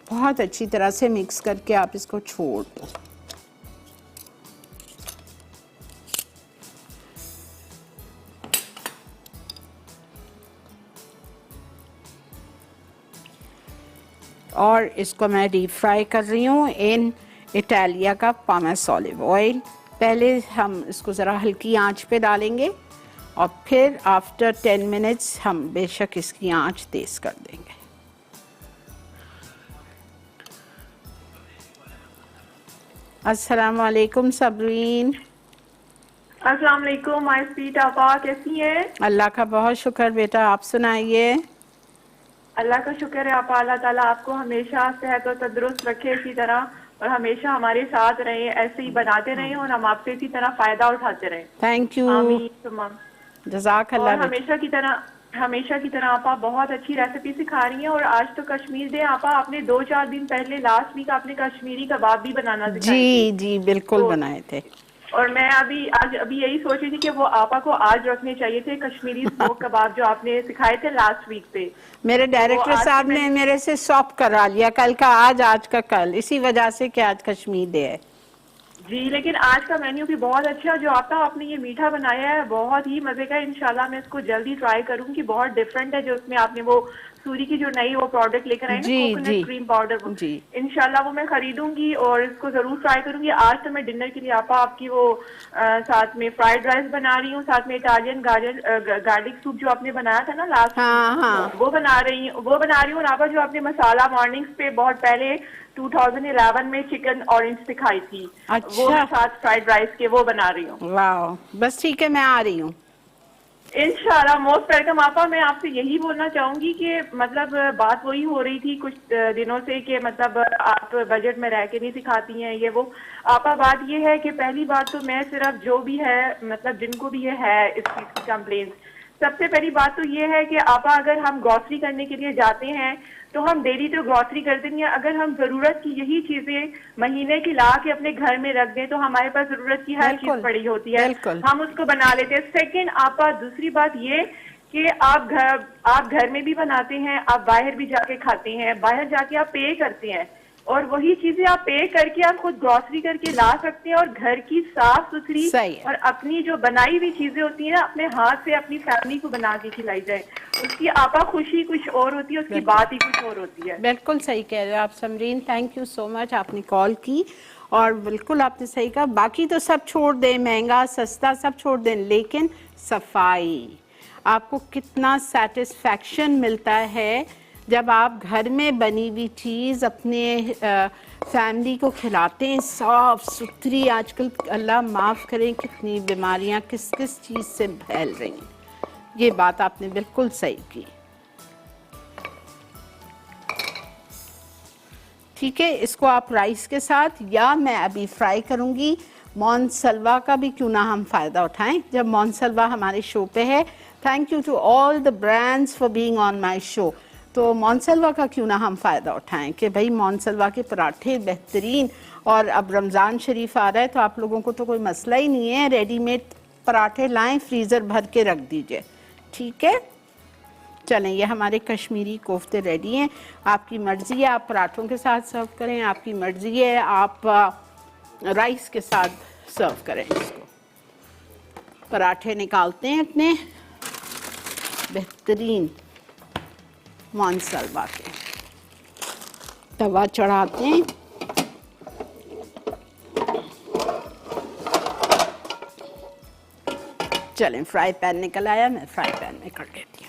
बहुत अच्छी तरह से मिक्स करके आप इसको छोड़ दो। और इसको मैं डीप फ्राई कर रही हूँ इन इटालिया का पामेस ऑलिव ऑयल। पहले हम इसको ज़रा हल्की आंच पे डालेंगे और फिर आफ्टर 10 मिनट्स हम बेशक इसकी आंच तेज़ कर देंगे। अस्सलाम वालेकुम सबरीन। अस्सलाम वालेकुम माय स्वीट आपा, कैसी हैं? अल्लाह का बहुत शुक्र बेटा, आप सुनाइए। अल्लाह का शुक्र है आपा, अल्लाह ताला आपको हमेशा सेहत और तंदुरुस्त रखे इसी तरह, और हमेशा हमारे साथ रहें, ऐसे ही बनाते रहें और हम आपसे इसी तरह फायदा उठाते रहें। थैंक यू, आमीन सुम्मा। जज़ाकल्लाह। और हमेशा की तरह आपा बहुत अच्छी रेसिपी सिखा रही हैं। और आज तो कश्मीर डे आपा, आपने 2-4 दिन पहले लास्ट वीक आपने कश्मीरी कबाब भी बनाना सिखाए जी थे। जी बिल्कुल तो बनाए थे। और मैं अभी यही सोच रही थी कि वो आपा को आज रखने चाहिए थे कश्मीरी स्मोक कबाब जो आपने सिखाए थे लास्ट वीक पे। मेरे डायरेक्टर साहब ने मेरे से स्वैप करा लिया, कल का आज का कल, इसी वजह से कि आज कश्मीर डे है। जी, लेकिन आज का मेन्यू भी बहुत अच्छा जो आपने ये मीठा बनाया है, बहुत ही मजे का। इंशाल्लाह मैं इसको जल्दी ट्राई करूंगी। बहुत डिफरेंट है जो उसमें आपने वो सूरी की जो नई वो प्रोडक्ट लेकर आए ना, कोकोनट क्रीम पाउडर, जी इंशाल्लाह वो मैं खरीदूंगी और इसको जरूर ट्राई करूंगी। आज तो मैं डिनर के लिए आपकी वो साथ में फ्राइड राइस बना रही हूँ, साथ में इटालियन गार्लिक सूप जो आपने बनाया था ना लास्ट, हाँ। वो बना रही हूँ। और आपा जो आपने मसाला मॉर्निंग्स पे बहुत पहले 2011 में चिकन ऑरेंज सिखाई थी, अच्छा। वो साथ फ्राइड राइस के वो बना रही हूँ। वाह, बस ठीक है, मैं आ रही हूँ इंशाल्लाह। मोस्ट वेलकम आपा। मैं आपसे यही बोलना चाहूंगी कि मतलब बात वही हो रही थी कुछ दिनों से कि मतलब आप बजट में रह के नहीं सिखाती हैं ये वो। आपा बात ये है कि पहली बात तो मैं सिर्फ जो भी है मतलब जिनको भी ये है इस चीज की कंप्लेंट, सबसे पहली बात तो ये है कि आपा अगर हम ग्रॉसरी करने के लिए जाते हैं तो हम डेली तो ग्रॉसरी करते नहीं है। अगर हम जरूरत की यही चीजें महीने की ला के अपने घर में रख दें तो हमारे पास जरूरत की हर बिल्कुल, चीज पड़ी होती है, बिल्कुल। हम उसको बना लेते हैं। सेकंड आपा, दूसरी बात ये कि आप घर में भी बनाते हैं, आप बाहर भी जाके खाते हैं, बाहर जाके आप पे करते हैं, और वही चीजें आप पे करके आप खुद ग्रॉसरी करके ला सकते हैं, और घर की साफ सुथरी सही है। और अपनी जो बनाई हुई चीजें होती है ना, अपने हाथ से अपनी फैमिली को बना के खिलाई जाए, उसकी आपा खुशी कुछ और होती है, उसकी बात ही कुछ और होती है। बिल्कुल सही कह रहे हो आप Samreen, thank you so much, आपने कॉल की और बिल्कुल आपने सही कहा। बाकी तो सब छोड़ दें, महंगा सस्ता सब छोड़ दें, लेकिन सफाई, आपको कितना सेटिस्फैक्शन मिलता है जब आप घर में बनी हुई चीज़ अपने फैमिली को खिलाते हैं, साफ सुथरी। आजकल अल्लाह माफ़ करें कितनी बीमारियां किस किस चीज़ से फैल रही हैं, ये बात आपने बिल्कुल सही की। ठीक है, इसको आप राइस के साथ, या मैं अभी फ्राई करूंगी मोनसलवा का भी क्यों ना हम फ़ायदा उठाएं जब मोनसलवा हमारे शो पे है। Thank you to all the brands for being on my show. तो मोनसलवा का क्यों ना हम फ़ायदा उठाएं कि भाई मोनसलवा के पराठे बेहतरीन, और अब रमज़ान शरीफ आ रहा है तो आप लोगों को तो कोई मसला ही नहीं है, रेडीमेड पराठे लाएं, फ्रीज़र भर के रख दीजिए। ठीक है, चलें, ये हमारे कश्मीरी कोफ्ते रेडी हैं। आपकी मर्ज़ी है आप पराठों के साथ सर्व करें, आपकी मर्ज़ी है आप राइस के साथ सर्व करें इसको। पराठे निकालते हैं अपने बेहतरीन मोनसलवा के, तवा चढ़ाते हैं, चलें फ्राई पैन निकल आया, मैं फ्राई पैन में कर लेती हूँ।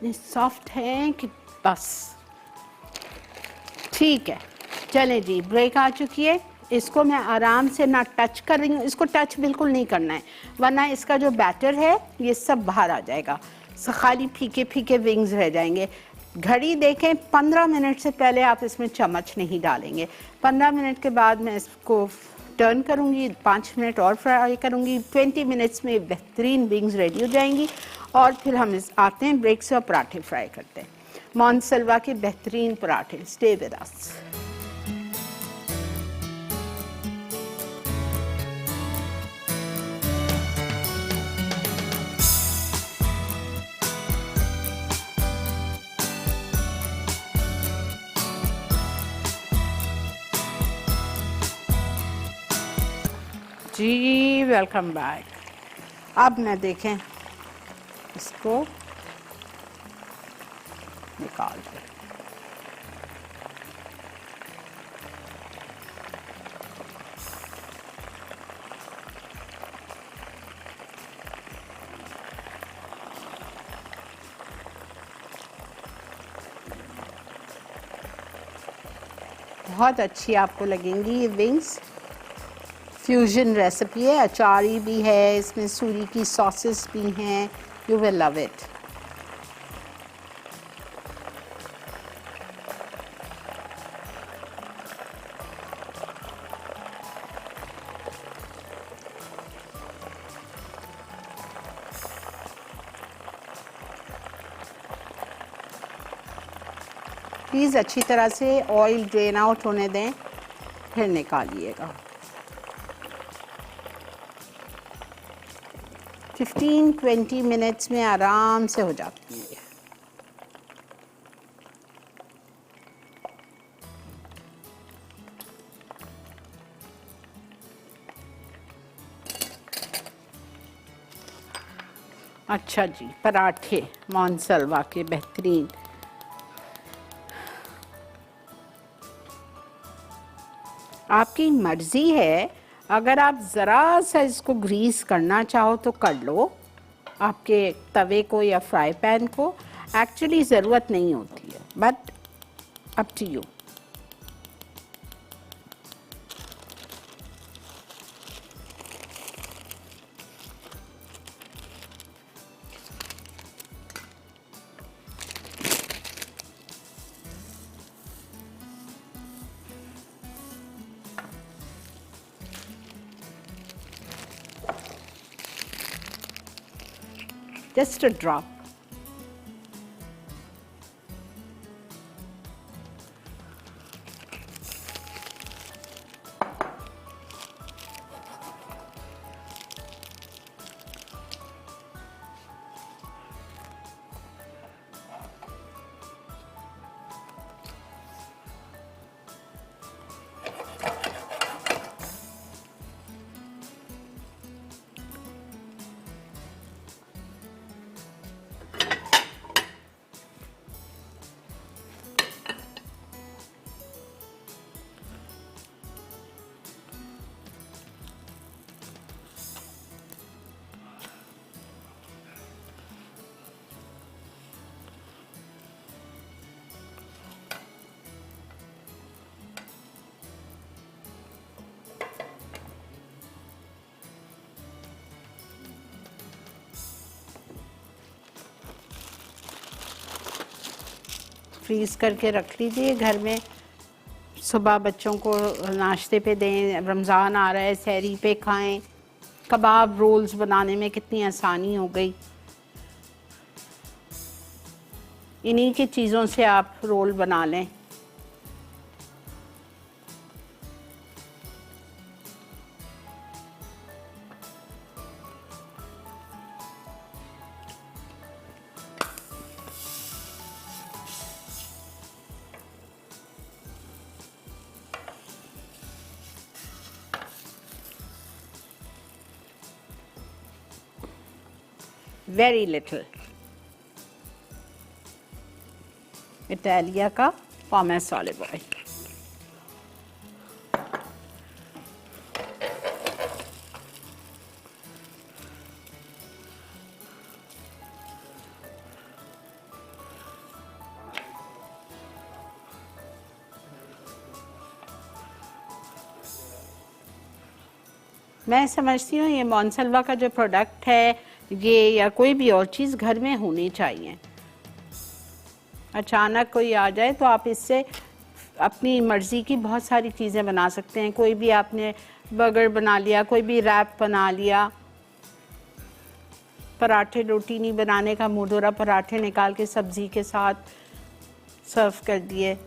सॉफ्ट है कि बस ठीक है। चलें जी, ब्रेक आ चुकी है, इसको मैं आराम से ना टच कर रही हूँ, इसको टच बिल्कुल नहीं करना है वरना इसका जो बैटर है ये सब बाहर आ जाएगा, खाली फीके फीके विंग्स रह जाएंगे। घड़ी देखें 15 मिनट से पहले आप इसमें चम्मच नहीं डालेंगे। 15 मिनट के बाद मैं इसको टर्न करूँगी, 5 मिनट और फ्राई करूँगी, 20 मिनट्स में बेहतरीन विंग्स रेडी हो जाएंगी। और फिर हम आते हैं ब्रेक से और पराठे फ्राई करते हैं, मोनसलवा के बेहतरीन पराठे। Stay with us. जी वेलकम बैक। अब मैं देखें इसको निकाल दें। बहुत अच्छी आपको लगेंगी ये विंग्स। फ्यूजन रेसिपी है, अचारी भी है इसमें, सूरी की सॉसेस भी हैं, you will love it. Please अच्छी तरह से ऑयल ड्रेन आउट होने दें, फिर निकालिएगा। 15-20 मिनट्स में आराम से हो जाती है। अच्छा जी, पराठे मोनसलवा के बेहतरीन। आपकी मर्जी है, अगर आप ज़रा सा इसको ग्रीस करना चाहो तो कर लो, आपके तवे को या फ्राई पैन को। एक्चुअली ज़रूरत नहीं होती है, but up to you. Just a drop. Freeze करके रख लीजिए घर में, सुबह बच्चों को नाश्ते पे दें, रमज़ान आ रहा है सहरी पे खाएं। कबाब रोल्स बनाने में कितनी आसानी हो गई, इन्हीं की चीज़ों से आप रोल बना लें। वेरी लिटिल इटालिया का पॉमेस ऑलिव ऑयल। मैं समझती हूँ ये मोनसेल्वा का जो प्रोडक्ट है ये या कोई भी और चीज़ घर में होनी चाहिए। अचानक कोई आ जाए तो आप इससे अपनी मर्ज़ी की बहुत सारी चीज़ें बना सकते हैं। कोई भी आपने बर्गर बना लिया, कोई भी रैप बना लिया, पराठे रोटी नहीं बनाने का मूड हो रहा, पराठे निकाल के सब्ज़ी के साथ सर्व कर दिए।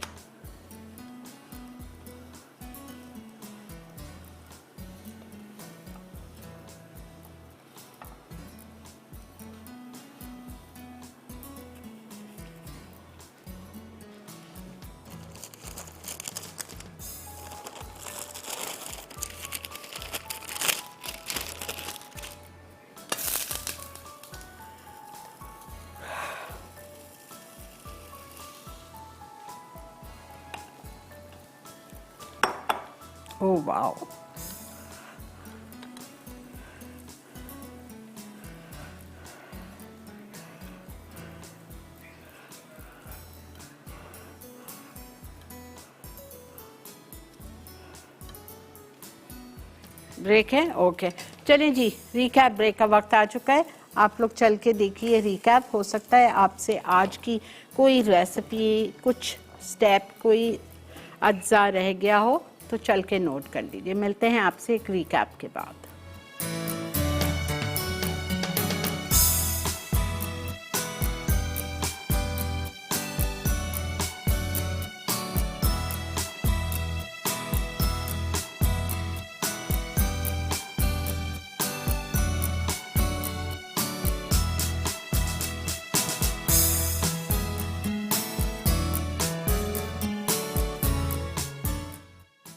Oh wow. ब्रेक है, ओके चलिए जी, रिकैप ब्रेक का वक्त आ चुका है। आप लोग चल के देखिए रिकैप, हो सकता है आपसे आज की कोई रेसिपी, कुछ स्टेप, कोई अज्जा रह गया हो तो चल के नोट कर लीजिए। मिलते हैं आपसे एक रिकैप के बाद।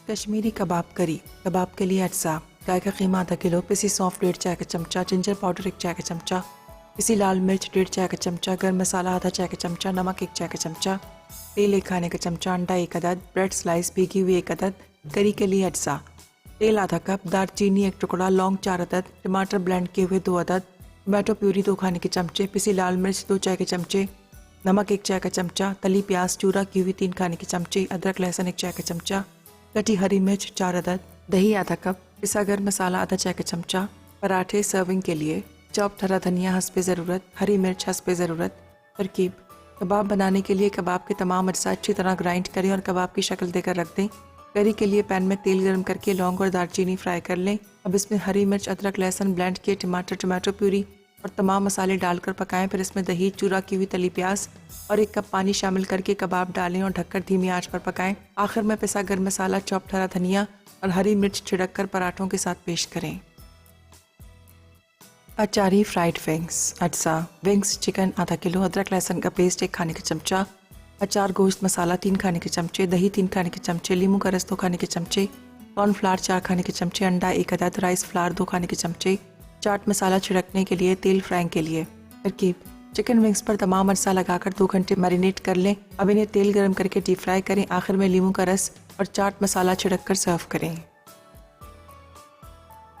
कश्मीरी कबाब करी। कबाब के लिए अज्जा: गाय का कीमा आधा किलो, पिसी सौंफ 1.5 चाय का चमचा, जिंजर पाउडर 1 चाय का चमचा, पिसी लाल मिर्च 1.5 चाय का चमचा, गर्म मसाला आधा चाय का चमचा, नमक 1 चाय का चमचा, तेल 1 खाने का चमचा, अंडा 1 अदद, ब्रेड स्लाइस भीगी हुई 1 अदद। करी के लिए अज्जा: तेल आधा कप, दालचीनी 1 टुकड़ा, लौंग 4 अदद, टमाटर ब्लेंड किए हुए 2 अदद, टमाटो प्यूरी 2 खाने के चमचे, पिसी लाल मिर्च 2 चाय के चमचे, नमक 1 चाय का चमचा, तली प्याज चूरा की हुई 3 खाने के चमचे, अदरक लहसुन 1 चाय का चमचा, कटी हरी मिर्च 4 अदद, दही आधा कप, पिसा गर्म मसाला आधा चाय का चमचा। पराठे सर्विंग के लिए चॉप्ड हरा धनिया हस्बे ज़रूरत, हरी मिर्च हस्बे ज़रूरत। तरकीब: कबाब बनाने के लिए कबाब के तमाम अज्जा अच्छी तरह ग्राइंड करें और कबाब की शक्ल देकर रख दें। करी के लिए पैन में तेल गर्म करके लौंग और दालचीनी फ्राई कर लें। अब इसमें हरी मिर्च, अदरक, लहसुन ब्लेंड किए टमाटर, टमाटो प्यूरी और तमाम मसाले डालकर पकाएं। फिर इसमें दही, चूरा की हुई तली प्याज और 1 कप पानी शामिल करके कबाब डालें और ढककर धीमी आंच पर पकाएं। आखिर में पिसा गर्म मसाला, चॉप्ड हरा धनिया और हरी मिर्च छिड़क कर पराठों के साथ पेश करें। अचारी फ्राइड विंग्स। अज्जा: विंग्स चिकन आधा किलो, अदरक लहसुन का पेस्ट 1 खाने का चमचा, अचार गोश्त मसाला 3 खाने के चमचे, दही 3 खाने के चमचे, लीमू का रस 2 खाने के चमचे, कॉर्नफ्लावर 4 खाने के चमचे, अंडा 1 अदद, राइस फ्लावर 2 खाने के चमचे, चाट मसाला छिड़कने के लिए, तेल फ्राइंग के लिए। तरकीब: चिकन विंग्स पर तमाम अज्जा लगाकर 2 घंटे मैरिनेट कर लें। अब इन्हें तेल गर्म करके डीप फ्राई करें। आखिर में लीमू का रस और चाट मसाला छिड़क कर सर्व करें।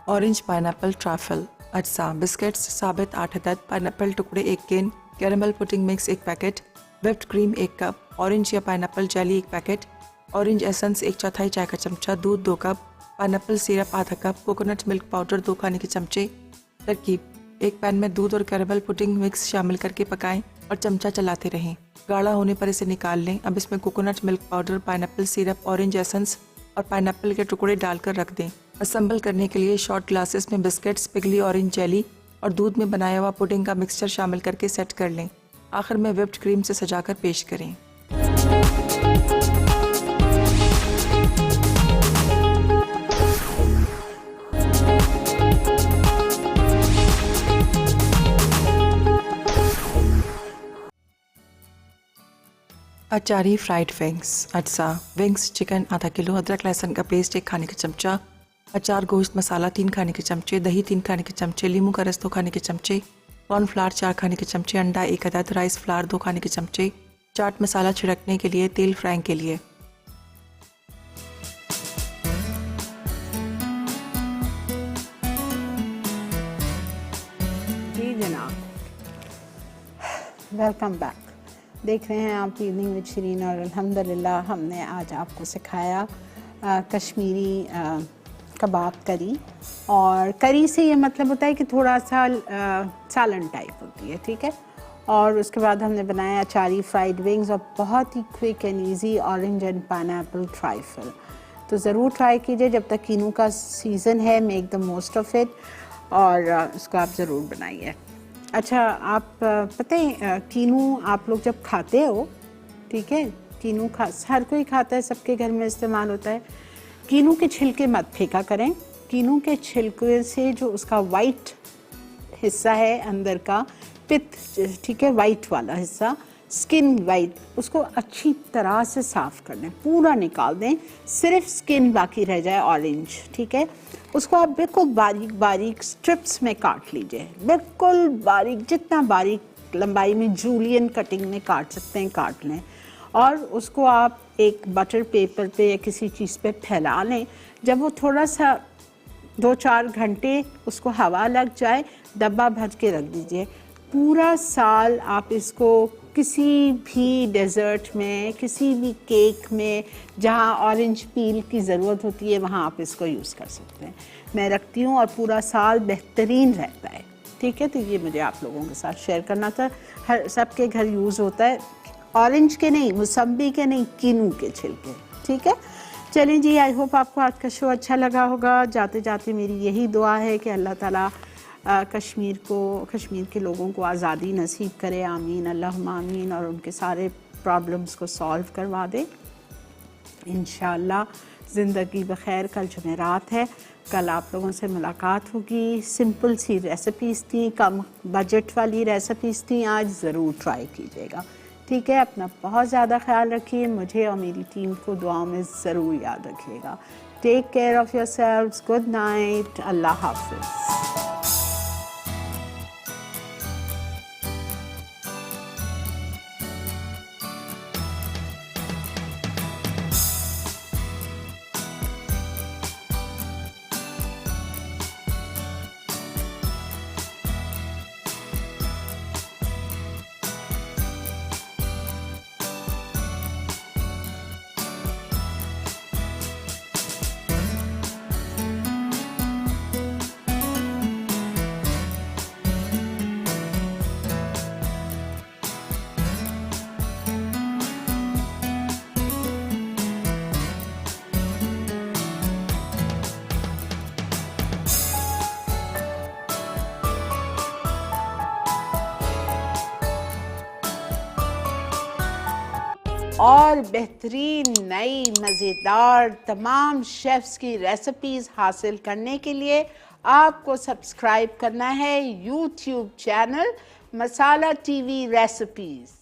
Orange pineapple trifle. अज्जा: बिस्किट्स साबित 8 अदद, पाइनएप्पल टुकड़े 1 can, caramel pudding mix 1 packet, whipped cream 1 cup, orange या pineapple jelly 1 packet, orange essence 1/4 चाय का चमचा, दूध 2 कप, पाइनएप्पल सिरप आधा कप, कोकोनट मिल्क पाउडर 2 खाने के चमचे। तरकीब: एक पैन में दूध और कैरेमल पुडिंग मिक्स शामिल करके पकाएं और चमचा चलाते रहें। गाढ़ा होने पर इसे निकाल लें। अब इसमें coconut milk powder, pineapple syrup, orange essence और पाइनएप्पल के टुकड़े डालकर रख दें। असेंबल करने के लिए शॉर्ट ग्लासेस में बिस्किट्स, पिघली ऑरेंज जेली और दूध में बनाया हुआ पुडिंग का मिक्सचर शामिल करके सेट कर लें। आखिर में व्हिप्ड क्रीम से सजाकर पेश करें। अचारी फ्राइड विंग्स। अज्जा: विंग्स चिकन आधा किलो, अदरक लहसुन का पेस्ट 1 खाने का चमचा, अचार गोश्त मसाला 3 खाने के चमचे, दही 3 खाने के चमचे, लीमू का रस 2 खाने के चमचे, कॉर्नफ्लावर 4 खाने के चमचे, अंडा 1 अदद, राइस फ्लावर 2 खाने के चमचे, चाट मसाला छिड़कने के लिए, तेल फ्राइंग के लिए। जी जनाब, वेलकम बैक। देख रहे हैं आप इवनिंग विद शरीन और अल्हम्दुलिल्लाह हमने आज आपको सिखाया कश्मीरी कबाब करी। और करी से ये मतलब होता है कि थोड़ा सा सालन टाइप होती है, ठीक है। और उसके बाद हमने बनाया अचारी फ्राइड विंग्स और बहुत ही quick and easy orange and pineapple trifle. तो ज़रूर ट्राई कीजिए, जब तक कीनू का सीज़न है, make the most of it और इसको आप ज़रूर बनाइए। अच्छा, आप पता है कीनू आप लोग जब खाते हो, ठीक है, कीनू हर कोई खाता है, सबके घर में इस्तेमाल होता है। कीनू के छिलके मत फेंका करें। कीनू के छिलके से जो उसका वाइट हिस्सा है अंदर का पित्त, ठीक है, वाइट वाला हिस्सा, स्किन वाइट, उसको अच्छी तरह से साफ़ कर लें, पूरा निकाल दें, सिर्फ स्किन बाकी रह जाए ऑरेंज, ठीक है। उसको आप बिल्कुल बारीक बारीक स्ट्रिप्स में काट लीजिए, बिल्कुल बारीक, जितना बारीक लंबाई में जूलियन कटिंग में काट सकते हैं काट लें। और उसको आप एक बटर पेपर पे या किसी चीज़ पे फैला लें। जब वो थोड़ा सा 2-4 घंटे उसको हवा लग जाए, डब्बा भर के रख दीजिए। पूरा साल आप इसको किसी भी डेज़र्ट में, किसी भी केक में जहाँ ऑरेंज पील की ज़रूरत होती है, वहाँ आप इसको यूज़ कर सकते हैं। मैं रखती हूँ और पूरा साल बेहतरीन रहता है, ठीक है। तो ये मुझे आप लोगों के साथ शेयर करना था। हर सबके घर यूज़ होता है, ऑरेंज के नहीं, मौसम्बी के नहीं, कीनू के छिलके, ठीक है। चलिए जी, आई होप आपको आज का शो अच्छा लगा होगा। जाते जाते मेरी यही दुआ है कि अल्लाह ताला कश्मीर के लोगों को आज़ादी नसीब करे, आमीन अल्लाहुम्मा आमीन, और उनके सारे प्रॉब्लम्स को सॉल्व करवा दे इंशाअल्लाह। ज़िंदगी बखैर। कल जुमेरात है, कल आप लोगों से मुलाकात होगी। सिंपल सी रेसिपीज़ थी, कम बजट वाली रेसिपीज़ थी, आज ज़रूर ट्राई कीजिएगा, ठीक है। अपना बहुत ज़्यादा ख्याल रखिए, मुझे और मेरी टीम को दुआओं में ज़रूर याद रखिएगा। Take care of yourselves, good night, अल्लाह हाफ़िज़। और बेहतरीन नई मज़ेदार तमाम शेफ्स की रेसिपीज़ हासिल करने के लिए आपको सब्सक्राइब करना है यूट्यूब चैनल मसाला टीवी रेसिपीज़।